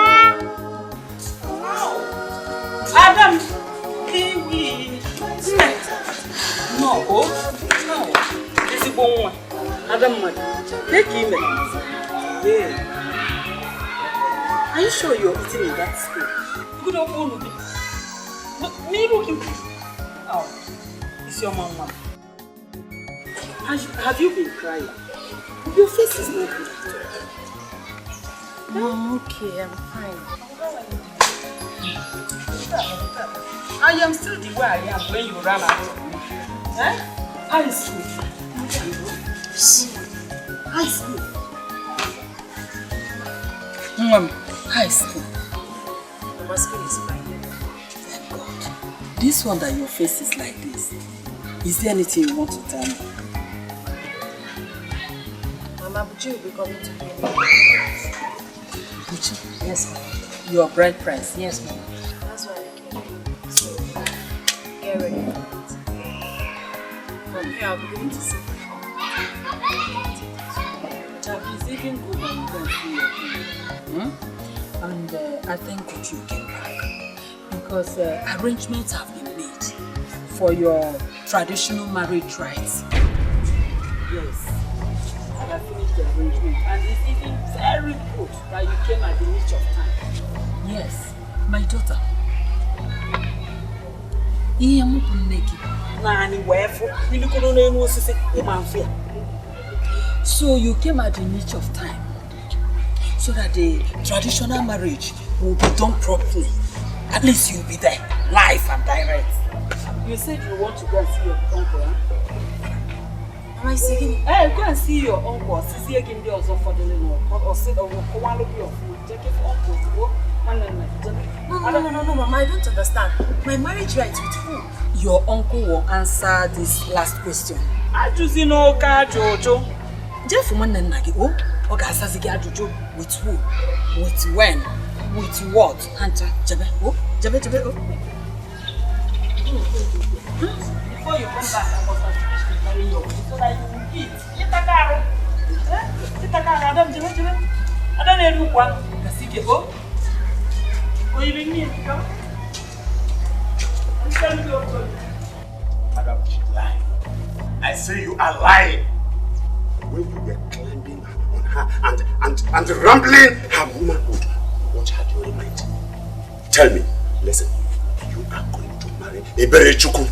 man. Adam, Kiwi. No, no. This is one. Adam, take him. Yeah. Are you sure you're eating in that school? Good old me. Oh, it's your mama. Have you been crying? Your face is not good. I'm okay, I'm fine. I am still the way I am when you ran out of me. Eh? High school. High school. High school. My school is fine. This one that your face is like this. Is there anything you want to tell me? Mama, Buchi will be coming to pay me. Buchi? Yes, ma'am. Your bride price? Yes, ma'am. That's why I came. So, get ready for it. From here, I'll be going to see It's even good that you can see your people. And I thank God you came back. Because arrangements have been made for your traditional marriage rites. Yes, I have finished the arrangement, and it's even very good that you came at the niche of time. Yes, my daughter. So you came at the niche of time, so that the traditional marriage will be done properly. At least you'll be there, live and direct. You said you want to go and see your uncle, huh? Am I seeing him? Hey, go and see your uncle. See again, there also for the little. Or sit over one of your food. Take it for uncle to go. No, Mama, I don't understand. My marriage rights with who? Your uncle will answer this last question. I just know, Jojo. Jeff, one and Nagi, oh, with who? With when? With what? Hunter, Jabe, oh, Jabe, oh. Before you come back, I must have finished preparing your food so that you will eat. Eat a car. Eat a car, Adam, Jabe. I don't know what. Kasike, oh. Oh, you didn't need to come? Tell me your story. Madam, she's lying. I say you are lying. When you were climbing on her and rambling her womanhood, what had you in mind? Tell me, listen, you are going to marry Eberechuku.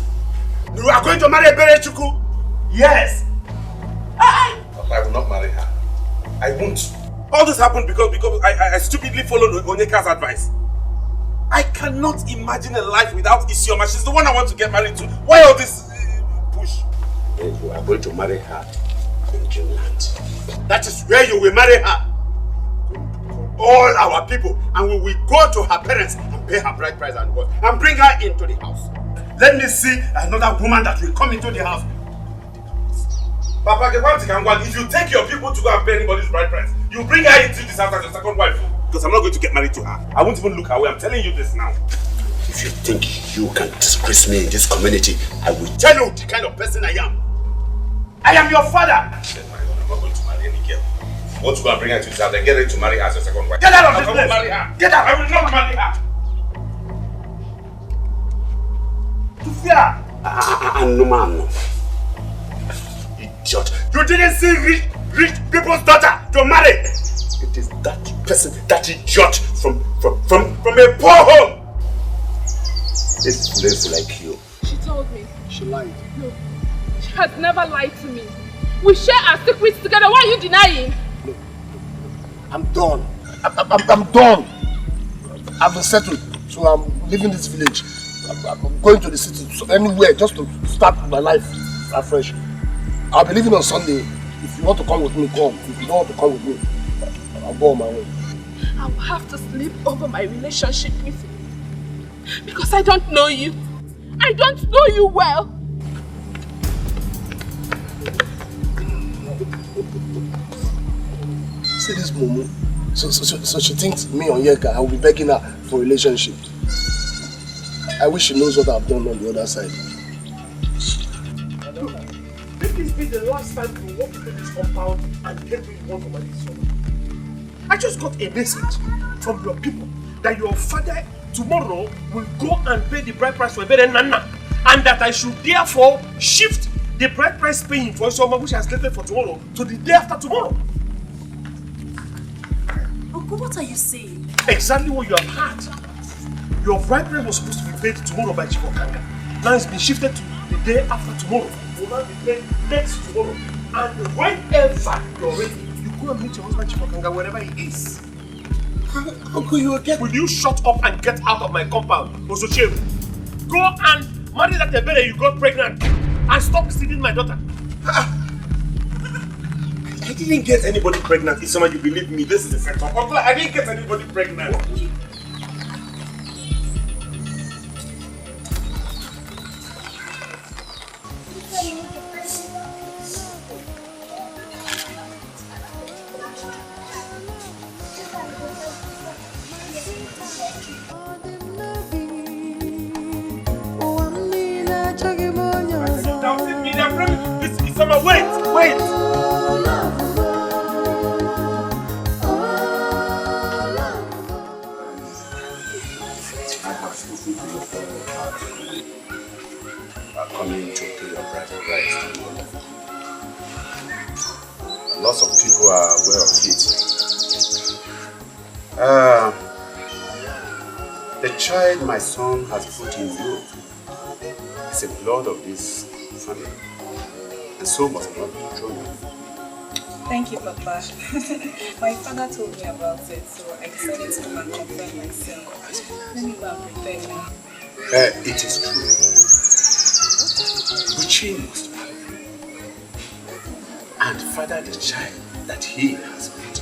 You are going to marry Eberechuku? Yes. Papa, I will not marry her. I won't. All this happened because I stupidly followed Onyeka's advice. I cannot imagine a life without Isioma. She's the one I want to get married to. Why all this push? Then you are going to marry her in Dreamland. That is where you will marry her. All our people, and we will go to her parents and pay her bride price and what, and bring her into the house. Let me see another woman that will come into the house. Papa, if you take your people to go and pay anybody's bride price, you bring her into this house as your second wife. Because I'm not going to get married to her. I won't even look her way. I'm telling you this now. If you think you can disgrace me in this community, I will tell you the kind of person I am. I am your father. I'm not going to marry any girl. I want to go and bring her to this house and get ready to marry her as your second wife. Get out of this place! Marry her. Get out! I will not marry her! To fear! And no man. Idiot. You didn't see rich people's daughter to marry. It is that person, that idiot from a poor home. It's foolish like you. She told me. She lied. No. She has never lied to me. We share our secrets together. Why are you denying? No. I'm done. I'm done. I've been settled. So I'm leaving this village. I'm going to the city, so anywhere, just to start my life afresh. I'll be leaving on Sunday. If you want to come with me, come. If you don't want to come with me, I'll go on my way. I will have to sleep over my relationship with you. Because I don't know you. I don't know you well. See this Momo? So she thinks me on Yeka, I will be begging her for a relationship. I wish she knows what I've done on the other side. Let this be the last time you walk into this compound and tell me you want to marry someone. I just got a message from your people that your father tomorrow will go and pay the bride price for Ebere Nana, and that I should therefore shift the bride price paying for someone which has slated for tomorrow to the day after tomorrow. Uncle, what are you saying? Exactly what you have heard. Your bride price was supposed to be paid tomorrow by Chibokanga. Now it's been shifted to the day after tomorrow. It will now be paid next tomorrow. And whenever you're ready, you go and meet your husband Chibokanga wherever he is. Uncle, you will get... Will you shut up and get out of my compound, Osocheru? Go and marry that Ebere you got pregnant and stop stealing my daughter. I didn't get anybody pregnant. If someone you believe me, this is the setup. I didn't get anybody pregnant. Wait! Coming to pay your bridal rights. Lots of people are aware of it. The child my son has put in you is the blood of this family, and so must not be thrown. Thank you, Papa. My father told me about it, so I decided to come and confirm myself. Let me go and prepare now. It is true. Buchi must marry and father the child that he has put.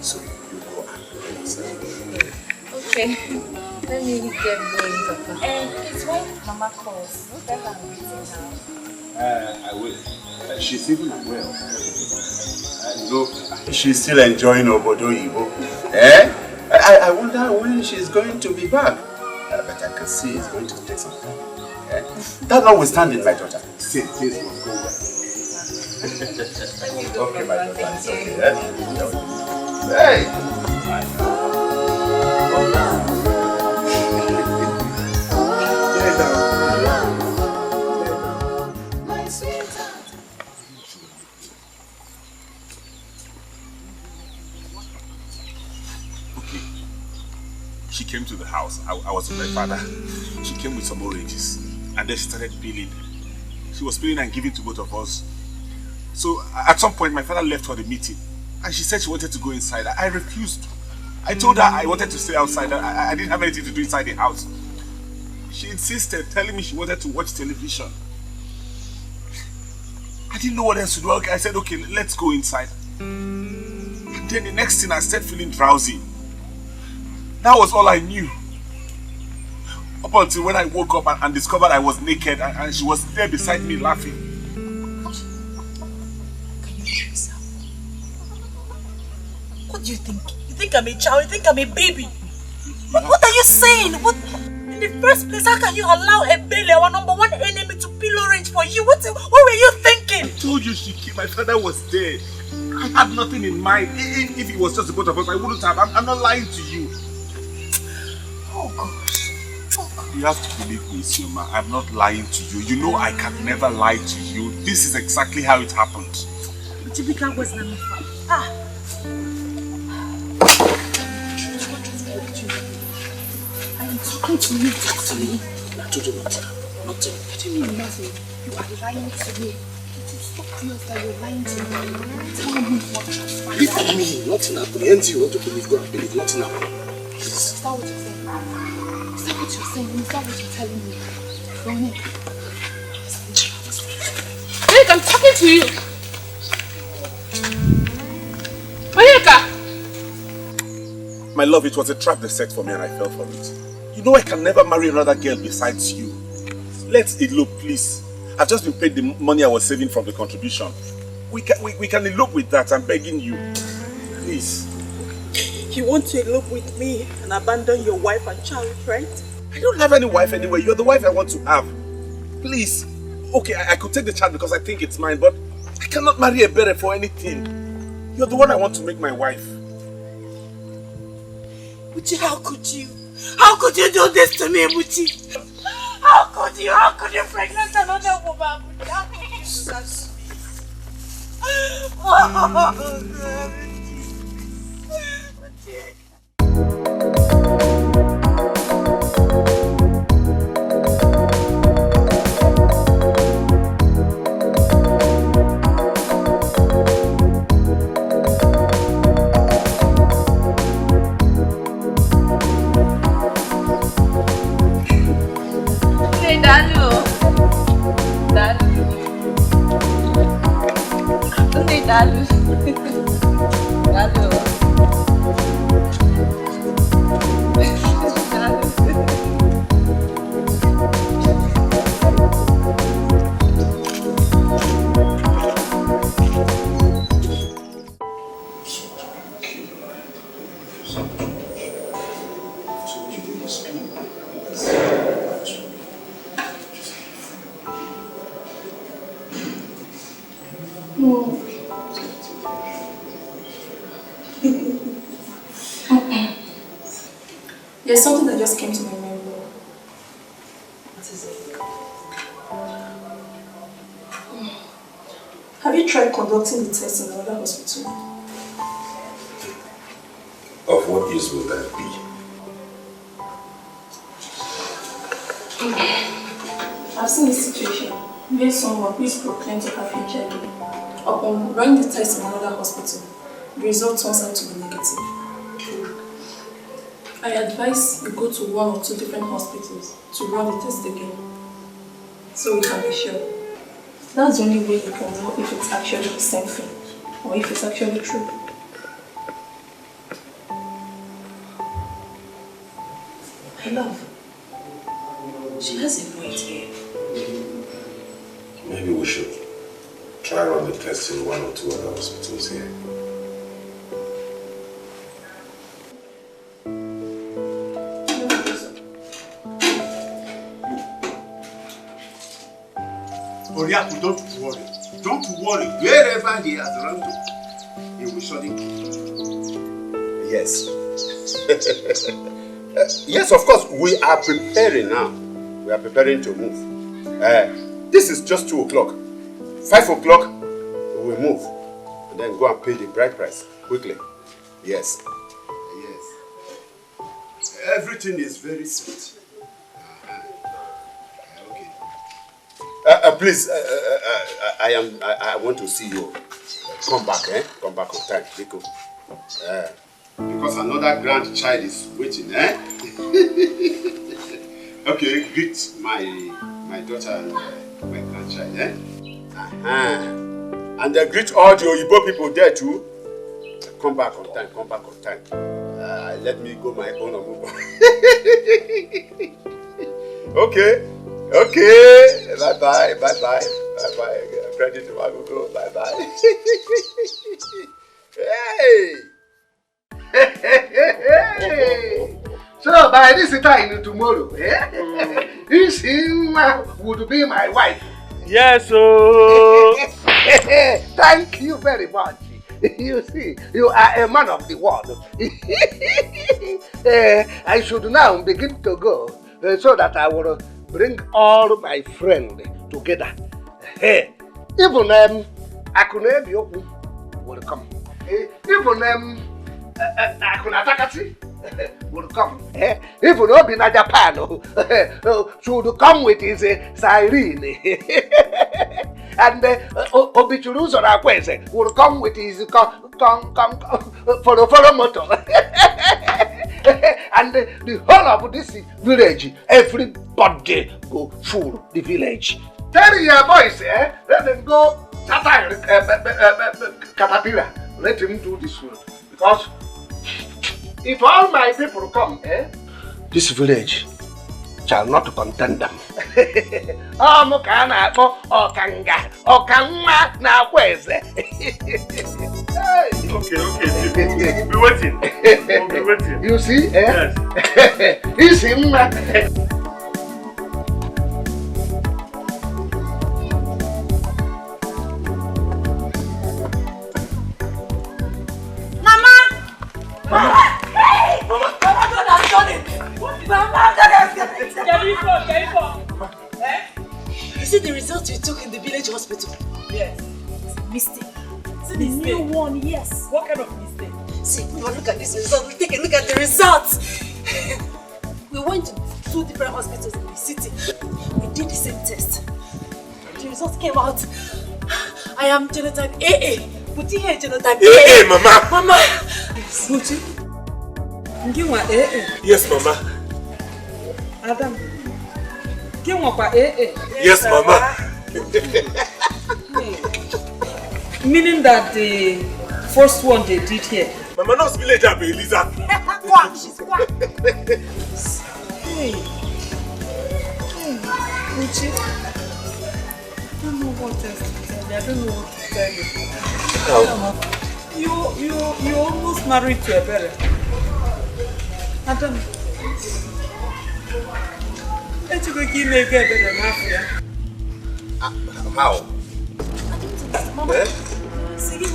So you go and prepare yourself. Okay, let me get going, Papa. It's when Mama calls. Tell her I'm waiting now. I will. She's even unwell. Look, she's still enjoying Obodo Ibo. I wonder when she's going to be back. But I can see it's going to take some time. That notwithstanding, my daughter. Things must go well. Okay, my daughter. It's okay. Hey! She came to the house. I was with my father. She came with some oranges. And then she started peeling. She was peeling and giving to both of us. So at some point, my father left for the meeting. And she said she wanted to go inside. I refused. I told her I wanted to stay outside. I didn't have anything to do inside the house. She insisted, telling me she wanted to watch television. I didn't know what else to do. I said, okay, let's go inside. And then the next thing, I started feeling drowsy. That was all I knew. Up until when I woke up and discovered I was naked and she was there beside me laughing. Can you hear yourself? What do you think? You think I'm a child? You think I'm a baby? What are you saying? What? In the first place, how can you allow a Ebele, our number one enemy, to peel orange for you? What were you thinking? I told you, Shiki, my father was dead. I had nothing in mind. If it was just the both of us, I wouldn't have. I'm not lying to you. Oh gosh. You have to believe me, Sioma. I'm not lying to you. You know I can never lie to you. This is exactly how it happened. Typical was not fun. I'm talking to you. Talk to me. I told you not. Nothing. Let me imagine. You are lying to me. It is so obvious that you're lying to me. Tell me what transpired. Believe me, nothing happened. Anything you want to believe, go and believe. Nothing happened. Please. Is that what you're saying? Is that what you're saying? Is that what you're telling me? Ronnie. Eric, I'm talking to you. Onyeka! My love, it was a trap they set for me and I fell for it. You know I can never marry another girl besides you. Let's elope, please. I've just been paid the money I was saving from the contribution. We can elope with that, I'm begging you. Please. You want to elope with me and abandon your wife and child, right? I don't have any wife anyway. You're the wife I want to have. Please. Okay, I could take the child because I think it's mine, but I cannot marry a better for anything. You're the one I want to make my wife. Buchi, how could you? How could you do this to me, Buchi? How could you? How could you pregnant another woman? Buchi? How could you do that to me? Oh, God. Buchi. Dalu. Dalu. There's something that just came to my mind. What is it? Have you tried conducting the test in another hospital? Of what use will that be? I've seen a situation where someone who is proclaimed to have HIV, upon running the test in another hospital, the result turns out to be negative. I advise you go to 1 or 2 different hospitals to run the test again, so we can be sure. That's the only way you can know if it's actually the same thing, or if it's actually true. My love, she has a point here. Maybe we should try run the test in 1 or 2 other hospitals here. Oriaku, don't worry. Don't worry. Wherever he has run to, he will surely come. Yes. Yes, of course. We are preparing now. We are preparing to move. This is just 2 o'clock. 5 o'clock, we will move. And then go and pay the bride price quickly. Yes. Yes. Everything is very sweet. Please, I want to see you. Come back, eh? Come back on time, Bcos. Because another grandchild is waiting, eh? Okay, greet my daughter and my grandchild, eh? And then greet all the Oyibo people there too. Come back on time, come back on time. Let me go my own and move on. Okay. Okay, bye-bye, bye-bye, bye-bye. Credit to my Google, bye-bye. Hey! So by this time tomorrow, this would be my wife. Yes, so. Thank you very much. You see, you are a man of the world. I should now begin to go so that I will bring all my friends together. Hey, even Akunebi will come. Even Akunatakati will come. Even though in Japan, should come with his siren. And Obichurus or Aquese will come with his follow motor. And the whole of this village, everybody go full the village. Tell your boys, let them go caterpillar. Let him do this one. Because if all my people come, this village shall not content them. Mukana Okanga Okama na kweze. Okay. We'll be waiting. We'll be waiting. You see? Yes. He's him. Is it the result you took in the village hospital? Yes. It's a mistake. It's the new one, yes. What kind of mistake? See, look at this result. We take a look at the results. We went to 2 different hospitals in the city. We did the same test. The results came out. I am genotype AA. Puti here genotype AA. Mama. Puti? You want AA? Yes, Mama. Adam. You want AA? Yes, Mama. Meaning that the first one they did here. Mama knows village are Elisa. Quack, she's quack. Hey, Uchi, I don't know what else to tell you. I don't know what to tell you. You almost married to a better. Adam, let's go give me a better than Africa. How? Mama, see?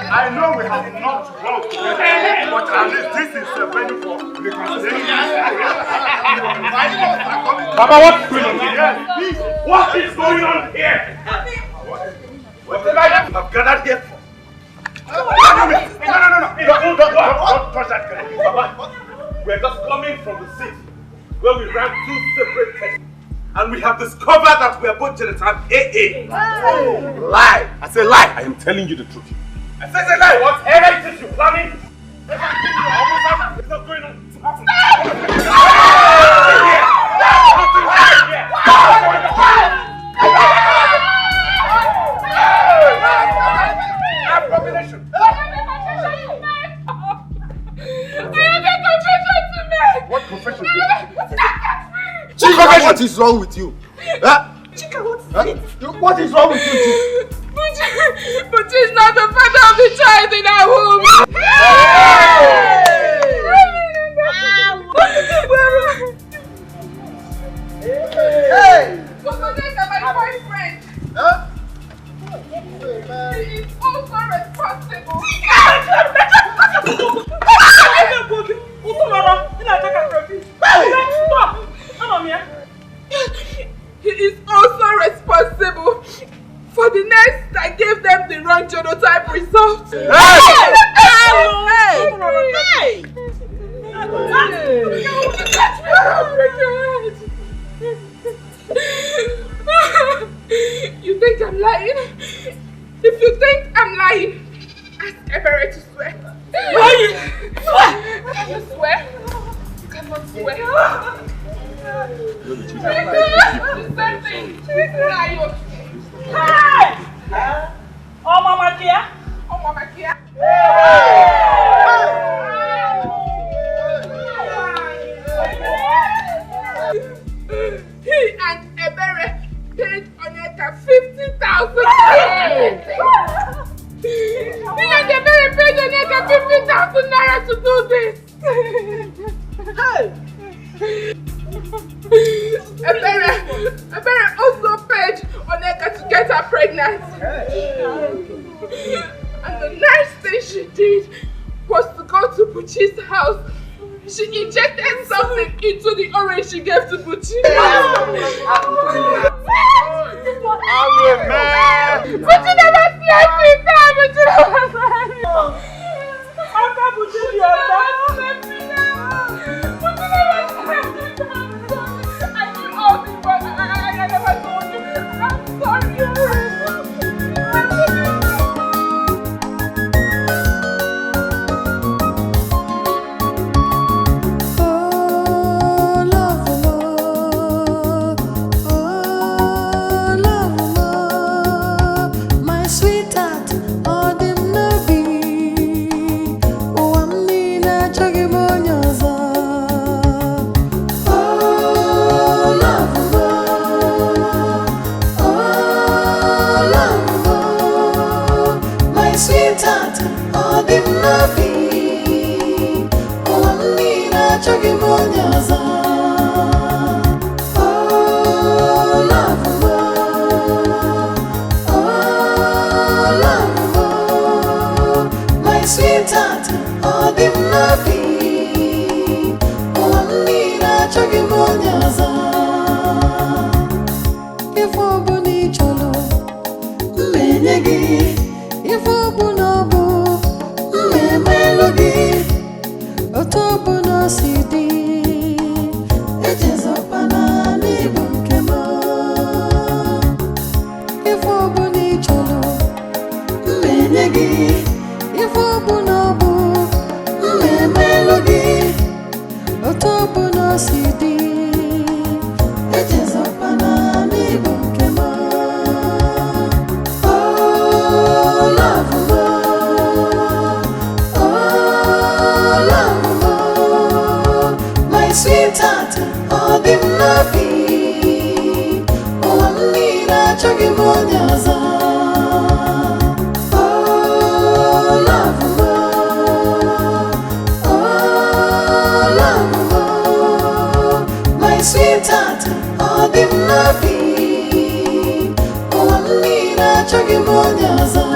I know we have not worked together, but at least this is a venue for reconciliation. Baba, what's going on here? What is going on here? What did I have gathered here for? No, don't touch that guy. Baba, we're just coming from the city where we ran 2 separate tests. And we have discovered that we are both genotype AA. Lie! I say lie! I am telling you the truth. I say lie! Whatever it is you're planning, it's not going on. Abomination! What profession do you have? Chika, what is wrong with you? Chika, what is wrong with you, Chika? But he's not the father of the child in our home. Hey! Confronting my boyfriend. He is also responsible. He is also responsible for the nurse that gave them the wrong genotype results. You think I'm lying? If you think I'm lying, ask Ebere to swear. Can you swear? You cannot swear. Oh, Mama Kia! Oh, Mama Kia! He and Ebere paid Oneka 50,000. He and Ebere paid Oneka 50,000. Ebere also paid Oneka to get her pregnant. And the next thing she did was to go to Buchi's house. She injected something into the orange she gave to Buchi. Buchi never slept with her. Buchi never slept. How come Buchi is your best? Buchi never slept with her. I knew all this, but I never told you. I'm sorry. Chugging on your